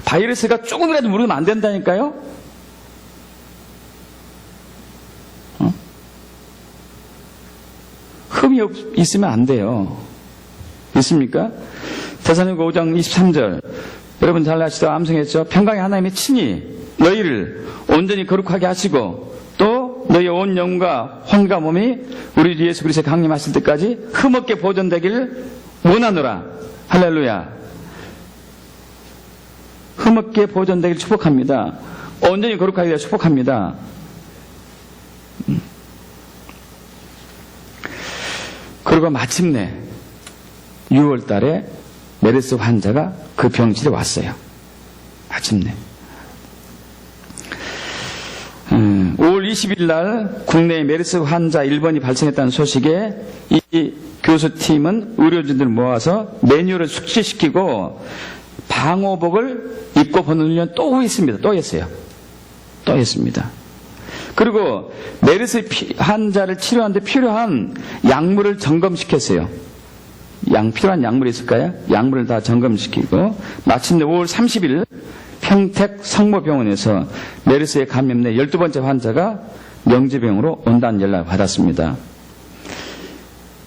바이러스가 조금이라도 물으면 안 된다니까요? 흠이 있으면 안 돼요. 있습니까? 데살로니가 5장 23절. 여러분 잘 아시죠? 암송했죠? 평강의 하나님의 친히 너희를 온전히 거룩하게 하시고 또 너희 온 영과 혼과 몸이 우리 주 예수 그리스도의 강림하실 때까지 흠없게 보존되기를 원하노라. 할렐루야. 흠없게 보존되기를 축복합니다. 온전히 거룩하게 축복합니다. 그리고 마침내 6월 달에 메르스 환자가 그 병실에 왔어요. 마침내. 5월 20일 날 국내에 메르스 환자 1번이 발생했다는 소식에 이 교수팀은 의료진들을 모아서 매뉴얼을 숙지시키고 방호복을 입고 벗는 훈련 또 했습니다. 또 했습니다. 그리고 메르스 환자를 치료하는데 필요한 약물을 점검시켰어요. 필요한 약물이 있을까요? 약물을 다 점검시키고 마침내 5월 30일 평택 성모병원에서 메르스에 감염된 12번째 환자가 명지병으로 온다는 연락을 받았습니다.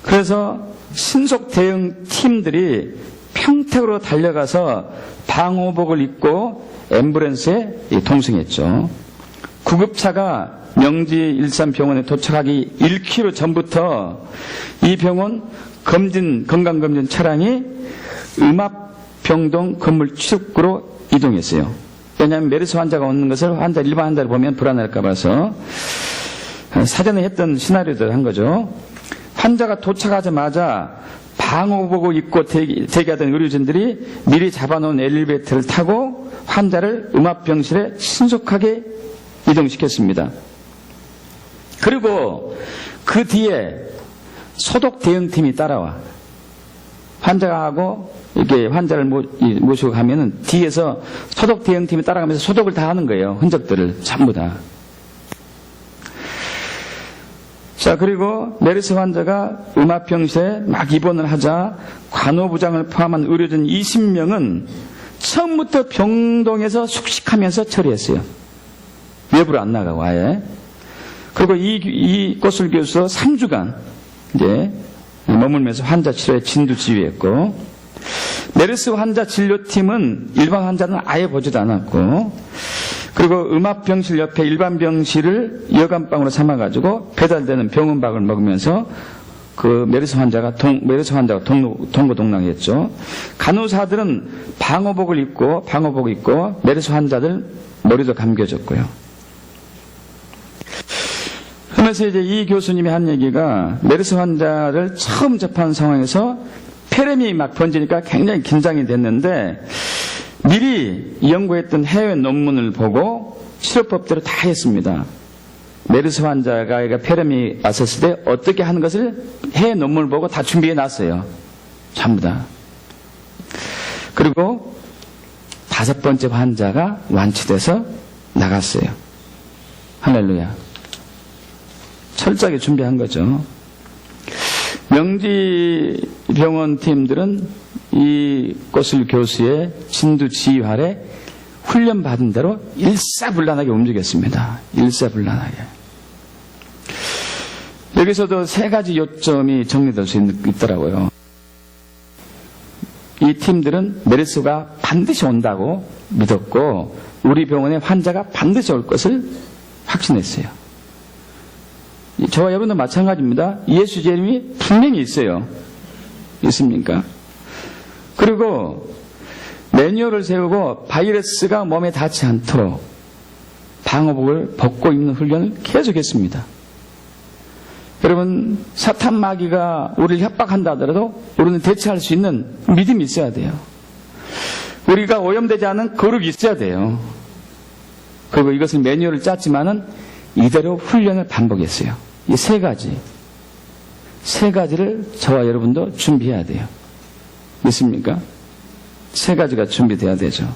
그래서 신속 대응 팀들이 평택으로 달려가서 방호복을 입고 앰뷸런스에 동승했죠. 구급차가 명지 일산병원에 도착하기 1km 전부터 이 병원 건강검진 차량이 음압병동 건물 출구로 이동했어요. 왜냐하면 메르스 환자가 오는 것을 일반 환자를 보면 불안할까 봐서 사전에 했던 시나리오대로 한 거죠. 환자가 도착하자마자 방호복을 입고 대기하던 의료진들이 미리 잡아놓은 엘리베이터를 타고 환자를 음압병실에 신속하게 이동시켰습니다. 그리고 그 뒤에 소독 대응팀이 따라와. 환자하고 이렇게 환자를 모시고 가면은 뒤에서 소독 대응팀이 따라가면서 소독을 다 하는 거예요. 흔적들을 전부 다. 자, 그리고 메르스 환자가 음압병실에 막 입원을 하자 간호부장을 포함한 의료진 20명은 처음부터 병동에서 숙식하면서 처리했어요. 외부로 안 나가고 아예. 그리고 이 꽃을 교수로 3주간 이제 머물면서 환자 치료에 진두지휘했고, 메르스 환자 진료팀은 일반 환자는 아예 보지도 않았고, 그리고 음압병실 옆에 일반 병실을 여간방으로 삼아가지고 배달되는 병원밥을 먹으면서 그 메르스 환자가 동고동락했죠. 간호사들은 방호복을 입고 메르스 환자들 머리도 감겨줬고요. 그러면서 이제 이 교수님이 한 얘기가, 메르스 환자를 처음 접한 상황에서 폐렴이 막 번지니까 굉장히 긴장이 됐는데 미리 연구했던 해외 논문을 보고 치료법대로 다 했습니다. 메르스 환자가 폐렴이 왔었을 때 어떻게 하는 것을 해외 논문을 보고 다 준비해 놨어요. 전부 다. 그리고 5번째 환자가 완치돼서 나갔어요. 할렐루야. 철저하게 준비한 거죠. 명지병원 팀들은 이 꽃을 교수의 진두지휘 아래 훈련받은 대로 일사불란하게 움직였습니다. 일사불란하게. 여기서도 3가지 요점이 정리될 수 있더라고요. 이 팀들은 메르스가 반드시 온다고 믿었고, 우리 병원에 환자가 반드시 올 것을 확신했어요. 저와 여러분도 마찬가지입니다. 예수 이름이 분명히 있어요. 있습니까? 그리고 매뉴얼을 세우고 바이러스가 몸에 닿지 않도록 방호복을 벗고 입는 훈련을 계속했습니다. 여러분, 사탄 마귀가 우리를 협박한다 하더라도 우리는 대처할 수 있는 믿음이 있어야 돼요. 우리가 오염되지 않은 거룩이 있어야 돼요. 그리고 이것을 매뉴얼을 짰지만은 이대로 훈련을 반복했어요. 이 3가지. 3가지를 저와 여러분도 준비해야 돼요. 믿습니까? 3가지가 준비돼야 되죠.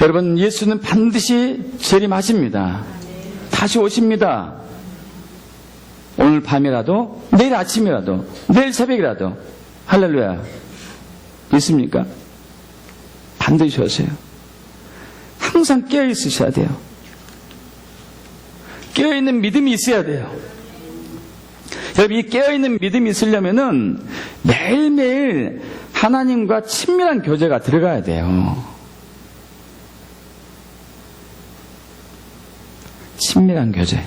여러분, 예수는 반드시 재림하십니다. 다시 오십니다. 오늘 밤이라도, 내일 아침이라도, 내일 새벽이라도. 할렐루야. 믿습니까? 반드시 오세요. 항상 깨어 있으셔야 돼요. 깨어있는 믿음이 있어야 돼요. 여러분, 이 깨어있는 믿음이 있으려면은 매일매일 하나님과 친밀한 교제가 들어가야 돼요. 친밀한 교제.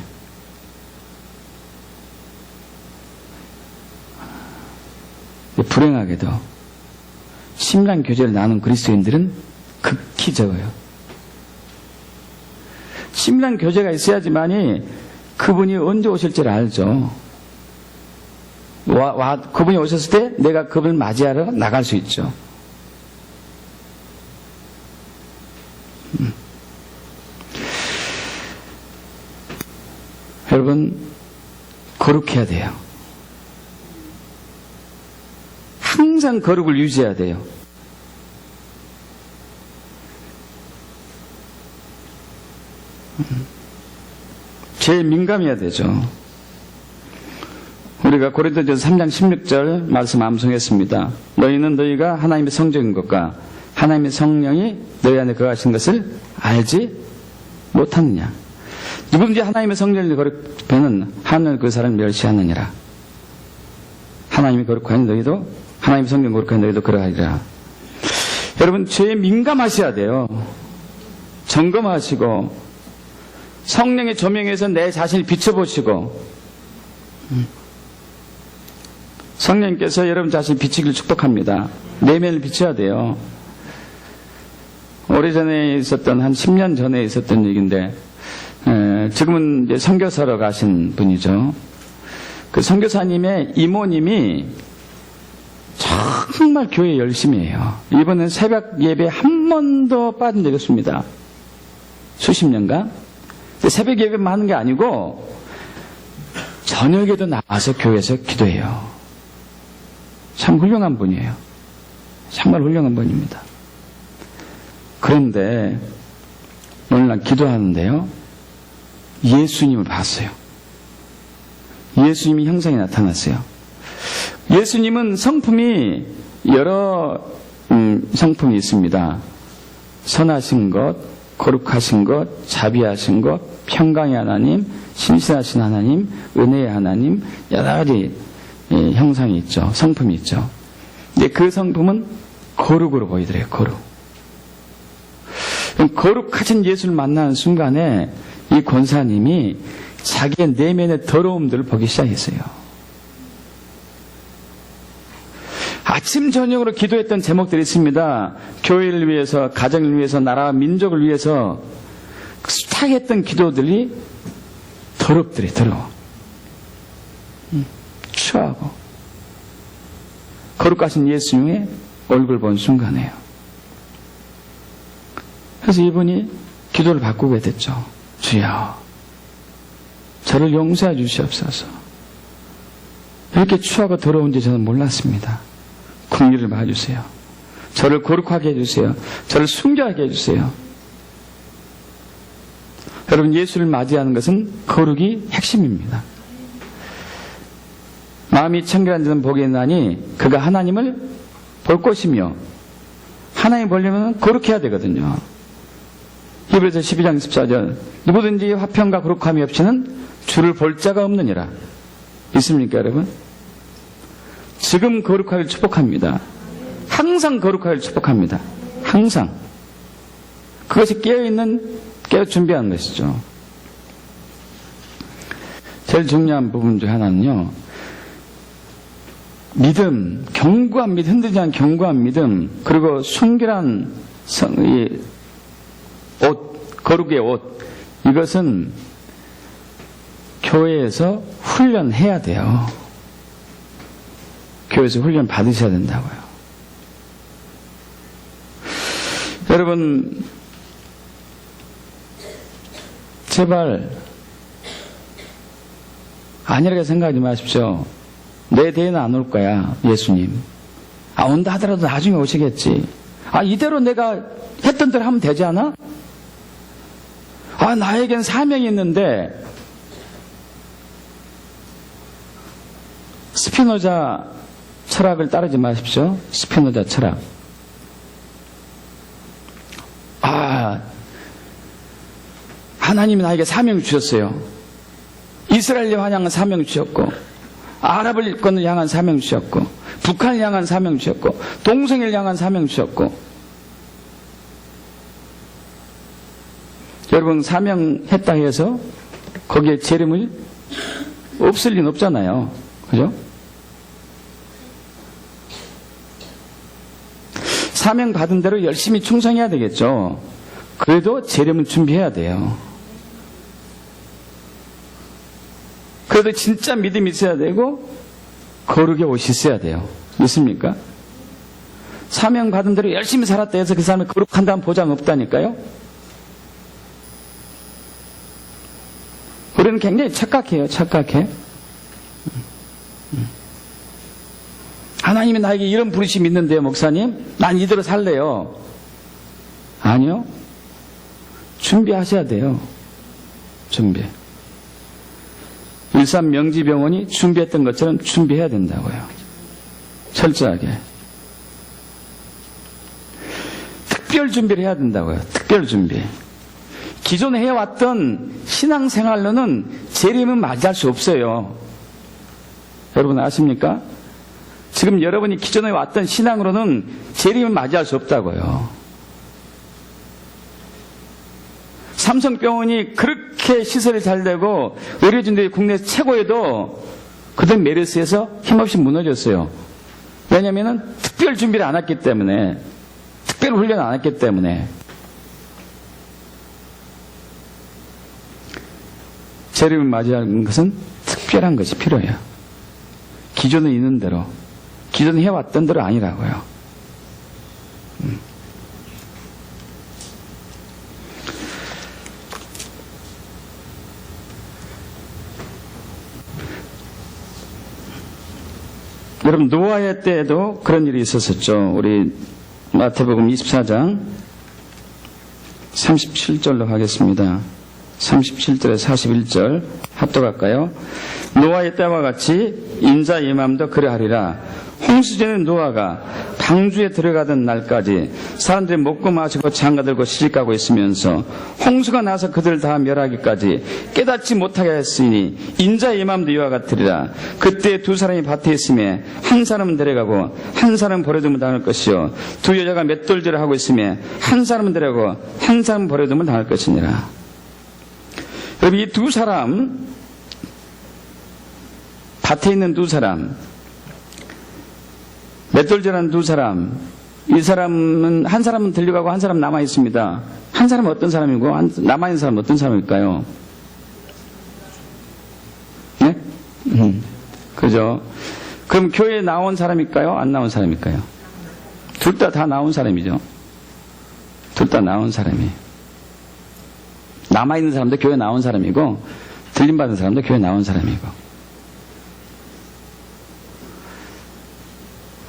불행하게도 친밀한 교제를 나누는 그리스도인들은 극히 적어요. 친밀한 교제가 있어야지만이 그분이 언제 오실지를 알죠. 그분이 오셨을 때 내가 그분을 맞이하러 나갈 수 있죠. 여러분, 거룩해야 돼요. 항상 거룩을 유지해야 돼요. 제일 민감해야 되죠. 우리가 고린도전서 3장 16절 말씀 암송했습니다. 너희는 너희가 하나님의 성전인 것과 하나님의 성령이 너희 안에 거하신 것을 알지 못하느냐. 누구든지 하나님의 성전을 거룩하면 하늘 그 사람을 멸시하느니라. 하나님이 거룩하니 너희도, 하나님의 성전 거룩하니 너희도 그러하리라. 여러분, 죄에 민감하셔야 돼요. 점검하시고 성령의 조명에서 내 자신을 비춰보시고, 성령님께서 여러분 자신을 비치기를 축복합니다. 내면을 비춰야 돼요. 오래전에 있었던, 한 10년 전에 있었던 얘기인데, 지금은 이제 선교사로 가신 분이죠. 그 선교사님의 이모님이 정말 교회 열심히 해요. 이번엔 새벽 예배 한 번도 빠진 적이 없습니다. 수십 년간. 새벽 예배만 하는 게 아니고 저녁에도 나와서 교회에서 기도해요. 참 훌륭한 분이에요. 정말 훌륭한 분입니다. 그런데 오늘 난 기도하는데요, 예수님을 봤어요. 예수님이 형상이 나타났어요. 예수님은 성품이 여러 성품이 있습니다. 선하신 것, 거룩하신 것, 자비하신 것, 평강의 하나님, 신실하신 하나님, 은혜의 하나님, 여러 가지 형상이 있죠. 성품이 있죠. 근데 그 성품은 거룩으로 보이더래요. 거룩. 거룩하신 예수를 만나는 순간에 이 권사님이 자기의 내면의 더러움들을 보기 시작했어요. 아침 저녁으로 기도했던 제목들이 있습니다. 교회를 위해서, 가정을 위해서, 나라와 민족을 위해서 수탁했던 기도들이 더러워. 추하고 거룩하신 예수님의 얼굴 본 순간에요. 그래서 이분이 기도를 바꾸게 됐죠. 주여, 저를 용서해 주시옵소서. 이렇게 추하고 더러운지 저는 몰랐습니다. 긍휼을 봐주세요. 저를 거룩하게 해주세요. 저를 순결하게 해주세요. 여러분, 예수를 맞이하는 것은 거룩이 핵심입니다. 마음이 청결한 자는 복이 있나니 그가 하나님을 볼 것이며, 하나님 보려면 거룩해야 되거든요. 히브리서 12장 14절, 누구든지 화평과 거룩함이 없이는 주를 볼 자가 없느니라. 있습니까, 여러분? 지금 거룩하기를 축복합니다. 항상 거룩하기를 축복합니다. 항상. 그것이 깨어 준비하는 것이죠. 제일 중요한 부분 중 하나는요, 믿음, 견고한 믿음, 흔들리지 않은 견고한 믿음, 그리고 순결한 옷, 거룩의 옷, 이것은 교회에서 훈련해야 돼요. 교회에서 훈련 받으셔야 된다고요. 여러분, 제발 아니라고 생각하지 마십시오. 내 대에는 안 올 거야, 예수님. 온다 하더라도 나중에 오시겠지. 이대로 내가 했던 대로 하면 되지 않아? 나에겐 사명이 있는데. 스피노자 철학을 따르지 마십시오. 스피노자 철학. 하나님이 나에게 사명 주셨어요. 이스라엘을 향한 사명 주셨고, 아랍을 향한 사명 주셨고, 북한을 향한 사명 주셨고, 동성애를 향한 사명 주셨고. 여러분, 사명했다 해서 거기에 재림을 없을 리는 없잖아요. 그죠? 사명 받은 대로 열심히 충성해야 되겠죠. 그래도 재림은 준비해야 돼요. 그래도 진짜 믿음이 있어야 되고 거룩의 옷이 있어야 돼요. 믿습니까? 사명 받은 대로 열심히 살았다 해서 그 사람이 거룩한다는 보장 없다니까요. 우리는 굉장히 착각해요. 착각해. 하나님이 나에게 이런 부르심이 있는데요, 목사님, 난 이대로 살래요. 아니요. 준비하셔야 돼요. 준비. 일산 명지병원이 준비했던 것처럼 준비해야 된다고요. 철저하게. 특별 준비를 해야 된다고요. 특별 준비. 기존에 해왔던 신앙생활로는 재림은 맞이할 수 없어요. 여러분 아십니까? 지금 여러분이 기존에 왔던 신앙으로는 재림을 맞이할 수 없다고요. 삼성병원이 그렇게 시설이 잘 되고 의료진들이 국내 최고에도 그들 메르스에서 힘없이 무너졌어요. 왜냐하면 특별 준비를 안 했기 때문에, 특별 훈련을 안 했기 때문에. 재림을 맞이하는 것은 특별한 것이 필요해요. 기존에 있는 대로, 기존에 해왔던 대로 아니라고요. 여러분 노아의 때에도 그런 일이 있었었죠. 우리 마태복음 24장 37절로 가겠습니다. 37절에 41절 합독할까요? 노아의 때와 같이 인자 임함도 그러하리라. 홍수전에 노아가 방주에 들어가던 날까지 사람들이 먹고 마시고 장가들고 시집가고 있으면서 홍수가 나서 그들을 다 멸하기까지 깨닫지 못하게 했으니 인자 임함도 이와 같으리라. 그때 두 사람이 밭에 있음에 한 사람은 데려가고 한 사람은 버려둠을 당할 것이요 두 여자가 맷돌질을 하고 있음에 한 사람은 데려가고 한 사람은 버려둠을 당할 것이니라. 여러분 이 두 사람, 밭에 있는 두 사람, 맷돌질하는 두 사람, 이 사람은 한 사람은 들려가고 한 사람은 남아 있습니다. 한 사람은 어떤 사람이고 남아 있는 사람은 어떤 사람일까요? 네? 그죠? 그럼 교회에 나온 사람일까요? 안 나온 사람일까요? 둘 다 나온 사람이죠. 둘 다 나온 사람이에요. 남아 있는 사람도 교회 나온 사람이고 들림 받은 사람도 교회 나온 사람이고.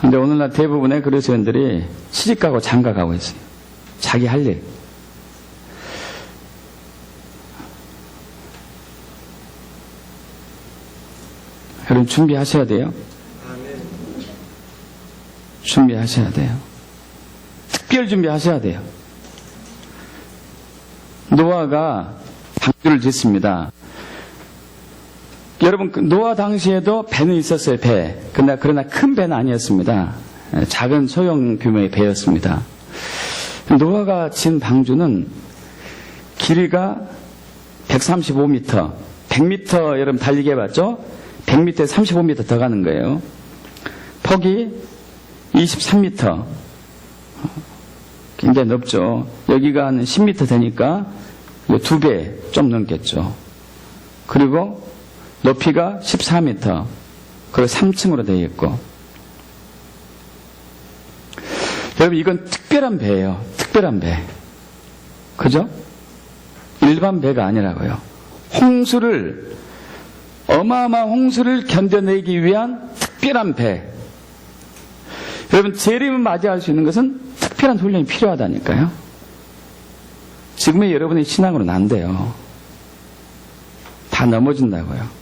근데 오늘날 대부분의 그리스도인들이 시집가고 장가가고 있어요. 자기 할 일. 여러분 준비하셔야 돼요. 준비하셔야 돼요. 특별 준비하셔야 돼요. 노아가 방주를 짓습니다. 여러분 노아 당시에도 배는 있었어요. 배. 그러나 큰 배는 아니었습니다. 작은 소형 규모의 배였습니다. 노아가 진 방주는 길이가 135m, 100m 여러분 달리기 해봤죠? 100m에 35m 더 가는 거예요. 폭이 23m. 굉장히 넓죠. 여기가 한 10m 되니까 2배 좀 넘겠죠. 그리고 높이가 14m, 그리고 3층으로 되어 있고. 여러분 이건 특별한 배예요. 특별한 배. 그죠? 일반 배가 아니라고요. 어마어마한 홍수를 견뎌내기 위한 특별한 배. 여러분 재림을 맞이할 수 있는 것은 특별한 훈련이 필요하다니까요. 지금의 여러분의 신앙으로는 안 돼요. 다 넘어진다고요.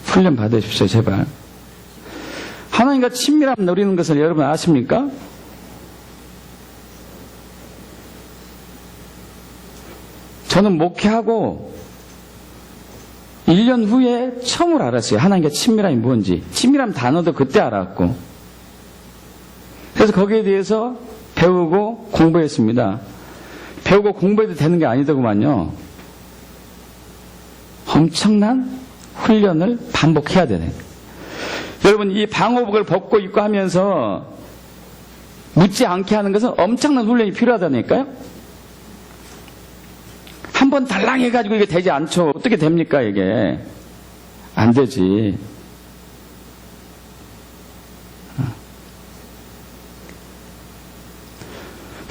훈련 받으십시오, 제발. 하나님과 친밀함 누리는 것을 여러분 아십니까? 저는 목회하고 1년 후에 처음으로 알았어요. 하나님과 친밀함이 뭔지. 친밀함 단어도 그때 알았고. 그래서 거기에 대해서 배우고 공부했습니다. 배우고 공부해도 되는 게 아니더구만요. 엄청난 훈련을 반복해야 되네. 여러분 이 방호복을 벗고 입고 하면서 묻지 않게 하는 것은 엄청난 훈련이 필요하다니까요. 한번 달랑해가지고 이게 되지 않죠. 어떻게 됩니까 이게. 안 되지.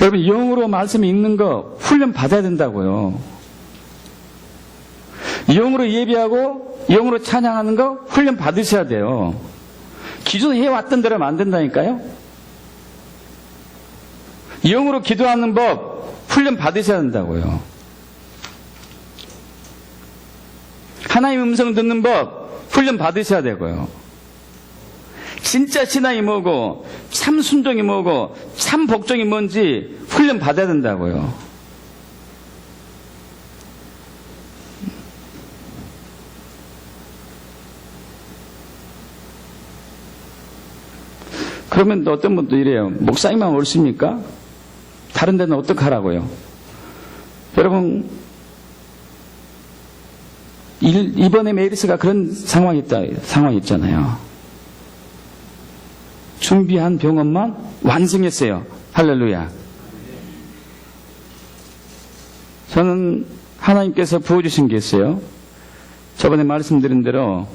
여러분 영어로 말씀 읽는 거 훈련 받아야 된다고요. 영어로 예배하고 영어로 찬양하는 거 훈련 받으셔야 돼요. 기존 해왔던 대로 하면 안 된다니까요. 영어로 기도하는 법 훈련 받으셔야 된다고요. 하나님 음성 듣는 법 훈련 받으셔야 되고요. 진짜 신앙이 뭐고 참 순종이 뭐고 참 복종이 뭔지 훈련 받아야 된다고요. 그러면 어떤 분도 이래요. 목사님만 옳습니까? 다른 데는 어떡하라고요? 여러분 이번에 메리스가 그런 상황이 있잖아요. 준비한 병원만 완성했어요. 할렐루야. 저는 하나님께서 부어주신 게 있어요. 저번에 말씀드린 대로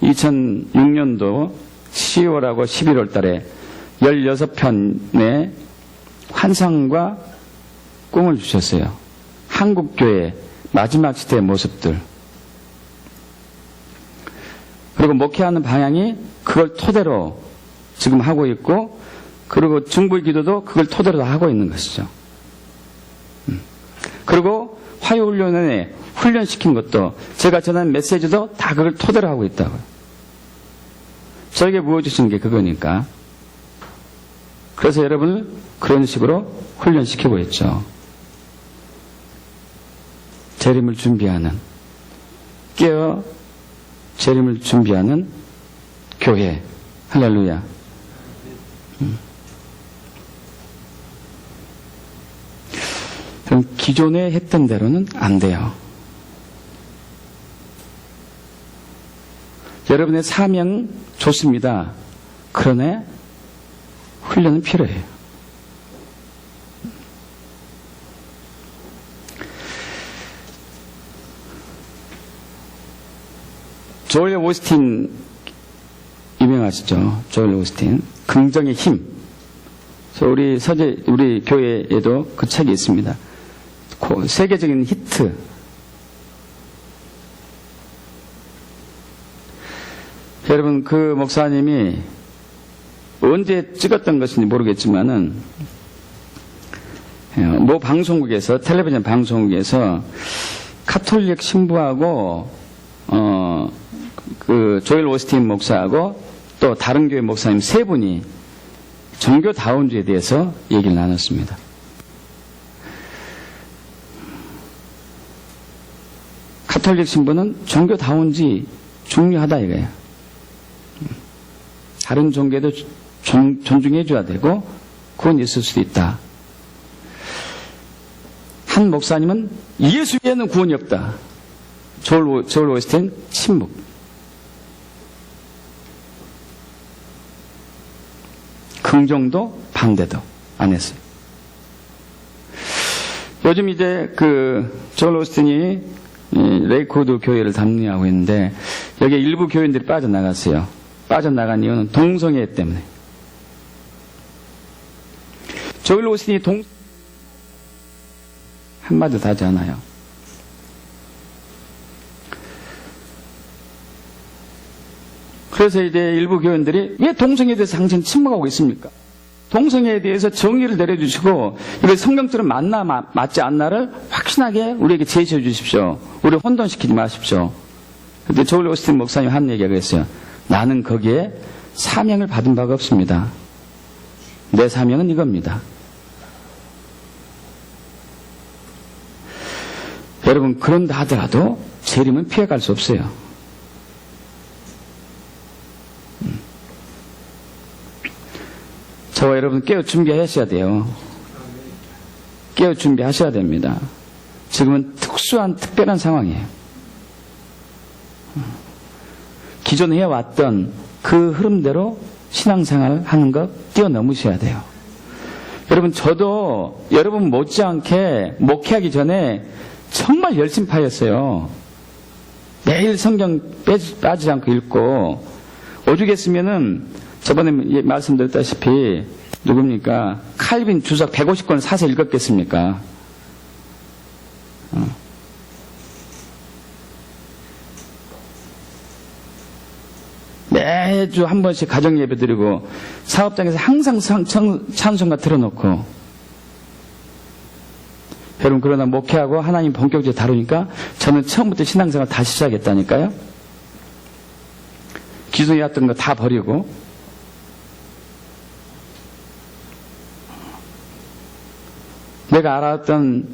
2006년도 10월하고 11월 달에 16편의 환상과 꿈을 주셨어요. 한국교회 마지막 시대의 모습들, 그리고 목회하는 방향이 그걸 토대로 지금 하고 있고, 그리고 중보의 기도도 그걸 토대로 하고 있는 것이죠. 그리고 화요훈련에 훈련시킨 것도, 제가 전한 메시지도 다 그걸 토대로 하고 있다고요. 저에게 부어주신 게 그거니까. 그래서 여러분을 그런 식으로 훈련시키고 있죠. 재림을 준비하는, 깨어 재림을 준비하는 교회. 할렐루야. 그럼 기존에 했던 대로는 안 돼요. 여러분의 사명 좋습니다. 그러나 훈련은 필요해요. 조엘 오스틴 유명하시죠? 조엘 오스틴. 긍정의 힘. 우리 교회에도 그 책이 있습니다. 세계적인 히트. 여러분, 그 목사님이 언제 찍었던 것인지 모르겠지만은, 모 방송국에서, 텔레비전 방송국에서 카톨릭 신부하고, 그 조엘 오스틴 목사하고 또 다른 교회 목사님 세 분이 종교다운주의에 대해서 얘기를 나눴습니다. 카톨릭 신부는 종교다운주의 중요하다 이거예요. 다른 종교도 존중해줘야 되고 그건 있을 수도 있다. 한 목사님은 예수 외에는 구원이 없다. 조엘 오스틴 침묵. 긍정도 반대도 안 했어요. 요즘 이제 조엘 오스틴이 레이코드 교회를 담당하고 있는데 여기에 일부 교인들이 빠져나갔어요. 빠져나간 이유는 동성애 때문에. 조엘 오스틴이 한마디도 하지 않아요. 그래서 이제 일부 교인들이 왜 동성애에 대해서 항상 침묵하고 있습니까? 동성애에 대해서 정의를 내려주시고 이게 성경처럼 맞나 맞지 않나를 확신하게 우리에게 제시해 주십시오. 우리 혼돈시키지 마십시오. 그런데 조엘 오스틴 목사님 한 얘기가 그랬어요. 나는 거기에 사명을 받은 바가 없습니다. 내 사명은 이겁니다. 여러분, 그런다 하더라도 재림은 피해갈 수 없어요. 저와 여러분 깨어 준비하셔야 돼요. 깨어 준비하셔야 됩니다. 지금은 특별한 상황이에요. 기존에 해왔던 그 흐름대로 신앙생활을 하는 것 뛰어넘으셔야 돼요. 여러분, 저도 여러분 못지않게 목회하기 전에 정말 열심파였어요. 매일 성경 빠지지 않고 읽고, 오죽했으면은 저번에 말씀드렸다시피 누굽니까? 칼빈 주석 150권 사서 읽었겠습니까? 매주 한 번씩 가정 예배 드리고 사업장에서 항상 찬송가 틀어놓고. 여러분, 그러나 목회하고 하나님 본격적으로 다루니까 저는 처음부터 신앙생활 다시 시작했다니까요. 기존에 했던 거 다 버리고. 내가 알았던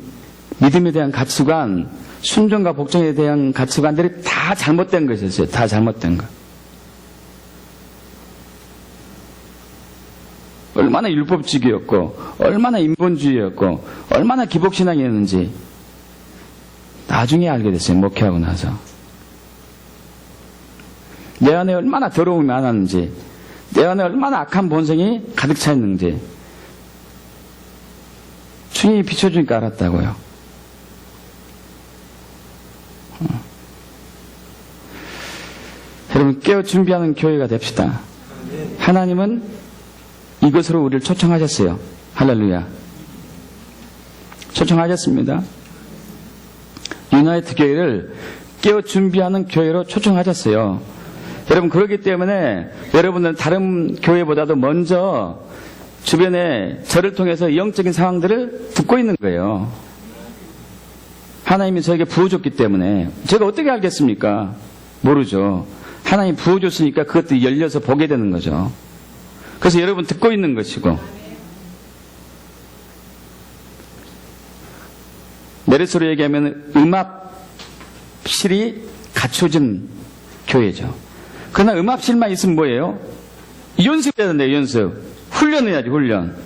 믿음에 대한 가치관, 순종과 복종에 대한 가치관들이 다 잘못된 것이었어요. 다 잘못된 것. 얼마나 율법주의였고, 얼마나 인본주의였고, 얼마나 기복신앙이었는지 나중에 알게 됐어요. 목회하고 나서. 내 안에 얼마나 더러움이 많았는지, 내 안에 얼마나 악한 본성이 가득 차 있는지 주님이 비춰주니까 알았다고요. 여러분, 깨어 준비하는 교회가 됩시다. 하나님은 이것으로 우리를 초청하셨어요. 할렐루야. 초청하셨습니다. 유나이트 교회를 깨어 준비하는 교회로 초청하셨어요. 여러분, 그렇기 때문에 여러분들은 다른 교회보다도 먼저 주변에 저를 통해서 영적인 상황들을 듣고 있는 거예요. 하나님이 저에게 부어줬기 때문에. 제가 어떻게 알겠습니까? 모르죠. 하나님이 부어줬으니까 그것도 열려서 보게 되는 거죠. 그래서 여러분 듣고 있는 것이고, 메르스로 얘기하면 음압실이 갖춰진 교회죠. 그러나 음압실만 있으면 뭐예요? 연습해야 된대요. 연습. 훈련을 해야지, 훈련.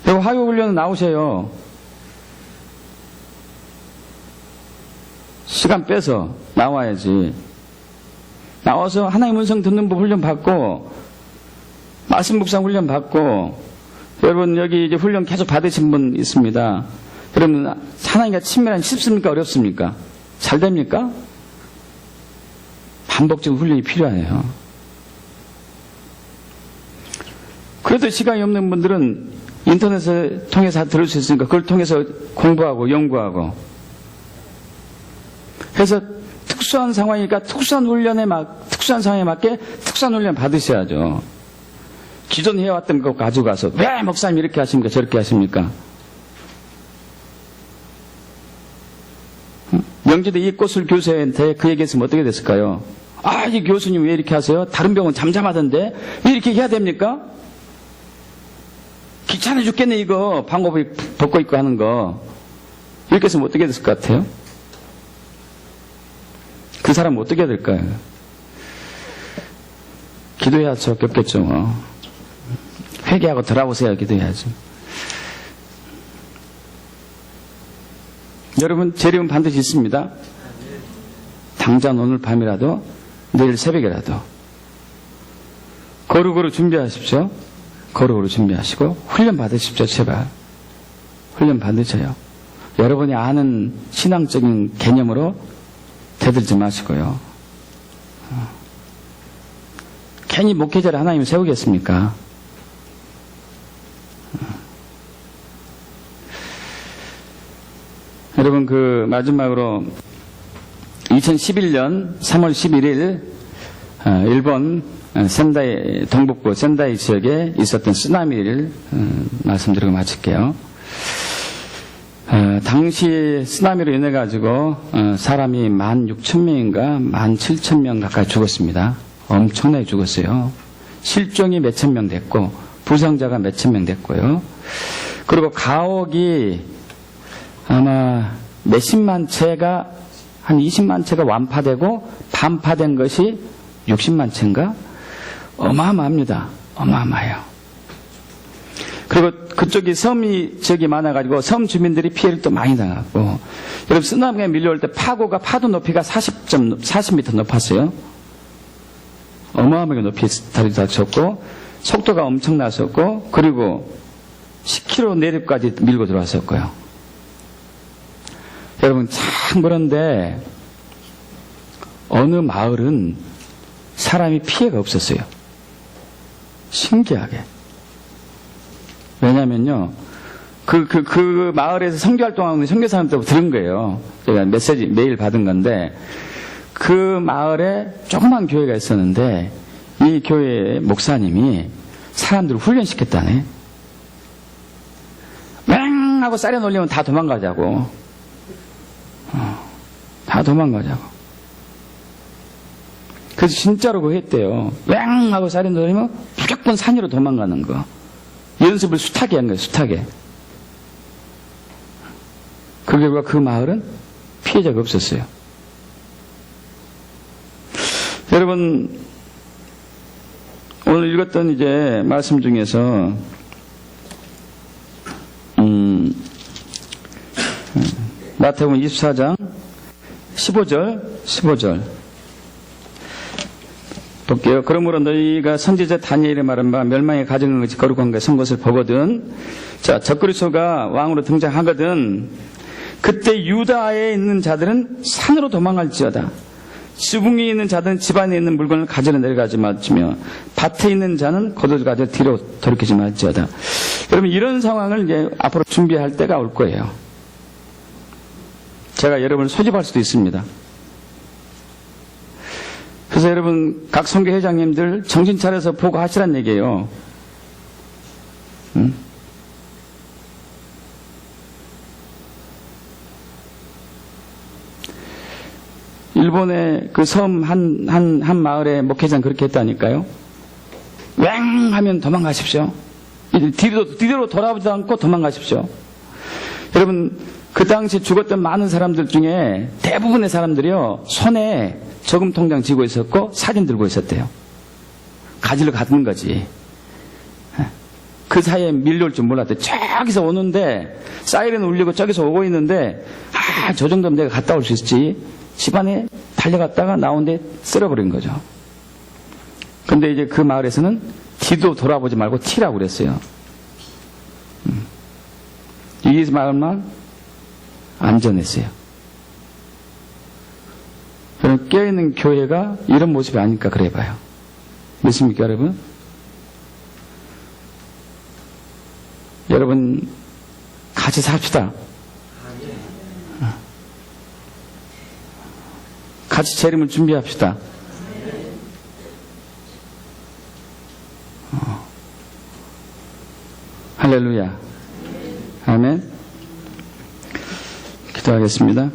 그리고 화요 훈련은 나오셔요. 시간 빼서 나와야지. 나와서 하나님 음성 듣는 법 훈련 받고, 말씀 묵상 훈련 받고, 여러분 여기 이제 훈련 계속 받으신 분 있습니다. 여러분 하나님과 친밀한 쉽습니까? 어렵습니까? 잘 됩니까? 반복적인 훈련이 필요해요. 그래도 시간이 없는 분들은 인터넷을 통해서 들을 수 있으니까 그걸 통해서 공부하고 연구하고 해서 특수한 상황이니까 특수한 상황에 맞게 특수한 훈련 받으셔야죠. 기존 해왔던 거 가져가서 왜 목사님 이렇게 하십니까? 저렇게 하십니까? 명지대 이꽃을 교수한테 그 얘기했으면 어떻게 됐을까요? 아, 이 교수님 왜 이렇게 하세요? 다른 병은 잠잠하던데 왜 이렇게 해야 됩니까? 귀찮아 죽겠네 이거 방법이 벗고 있고 하는 거. 이렇게 했으면 어떻게 됐을 것 같아요? 그 사람은 어떻게 해야 될까요? 기도해야 할 수밖에 없겠죠. 뭐. 회개하고 돌아오세요. 기도해야죠. 여러분 재림은 반드시 있습니다. 당장 오늘 밤이라도 내일 새벽이라도 거룩으로 준비하십시오. 거룩으로 준비하시고 훈련 받으십시오. 제발 훈련 받으셔요. 여러분이 아는 신앙적인 개념으로 대들지 마시고요. 괜히 목회자를 하나님이 세우겠습니까? 여러분 그 마지막으로 2011년 3월 11일 일본 센다이 동북부 센다이 지역에 있었던 쓰나미를 말씀드리고 마칠게요. 당시 쓰나미로 인해 가지고 사람이 16,000명인가 17,000명 가까이 죽었습니다. 엄청나게 죽었어요. 실종이 몇천 명 됐고 부상자가 몇천 명 됐고요. 그리고 가옥이 아마 몇십만 채가 한 20만 채가 완파되고 반파된 것이 60만 채인가? 어마어마합니다. 어마어마해요. 그리고 그쪽이 지역이 많아가지고 섬 주민들이 피해를 또 많이 당하고, 여러분 쓰나미가 밀려올 때 파도 높이가 40m 높았어요. 어마어마하게 높이 다리 다쳤고 속도가 엄청났었고 그리고 10km 내륙까지 밀고 들어왔었고요. 여러분 참 그런데 어느 마을은 사람이 피해가 없었어요. 신기하게. 왜냐면요, 그 마을에서 선교활동하는 선교사님한테 들은 거예요. 제가 메시지 메일 받은 건데, 그 마을에 조그만 교회가 있었는데 이 교회 목사님이 사람들을 훈련시켰다네. 맹 하고 사이렌 울리면 다 도망가자고. 다 도망가자고. 그래서 진짜로 그거 했대요. 맹 하고 사이렌 울리면 무조건 산 위로 도망가는 거. 연습을 숱하게 한 거예요. 숱하게. 그 결과 그 마을은 피해자가 없었어요. 여러분 오늘 읽었던 이제 말씀 중에서 마태복음 24장 15절 볼게요. 그러므로 너희가 선지자 다니엘의 말한 바 멸망의 가정을 같이 거룩한 것에 선 것을 보거든. 자, 적그리스도가 왕으로 등장하거든. 그때 유다에 있는 자들은 산으로 도망갈지어다. 지붕에 있는 자들은 집 안에 있는 물건을 가지러 내려가지 말지며 밭에 있는 자는 겉옷을 가지러 뒤로 돌이키지 말지어다. 여러분 이런 상황을 이제 앞으로 준비할 때가 올 거예요. 제가 여러분을 소집할 수도 있습니다. 그래서 여러분 각 선교 회장님들 정신 차려서 보고하시란 얘기예요. 일본의 그 섬 한 마을의 목회장 그렇게 했다니까요. 왱 하면 도망가십시오. 뒤로 돌아보지도 않고 도망가십시오. 여러분 그 당시 죽었던 많은 사람들 중에 대부분의 사람들이요 손에 저금 통장 쥐고 있었고 사진 들고 있었대요. 가지러 가는 거지. 그 사이에 밀려올 줄 몰랐대. 저기서 오는데 사이렌 울리고 저기서 오고 있는데 저 정도면 내가 갔다 올 수 있지. 집안에 달려갔다가 나온데 쓸어버린 거죠. 근데 이제 그 마을에서는 뒤도 돌아보지 말고 튀라고 그랬어요. 이 마을만 안전했어요. 그럼 깨어있는 교회가 이런 모습이 아닐까 그래 봐요. 믿습니까 여러분? 여러분 같이 삽시다. 같이 재림을 준비합시다. 할렐루야. 아멘. 기도하겠습니다.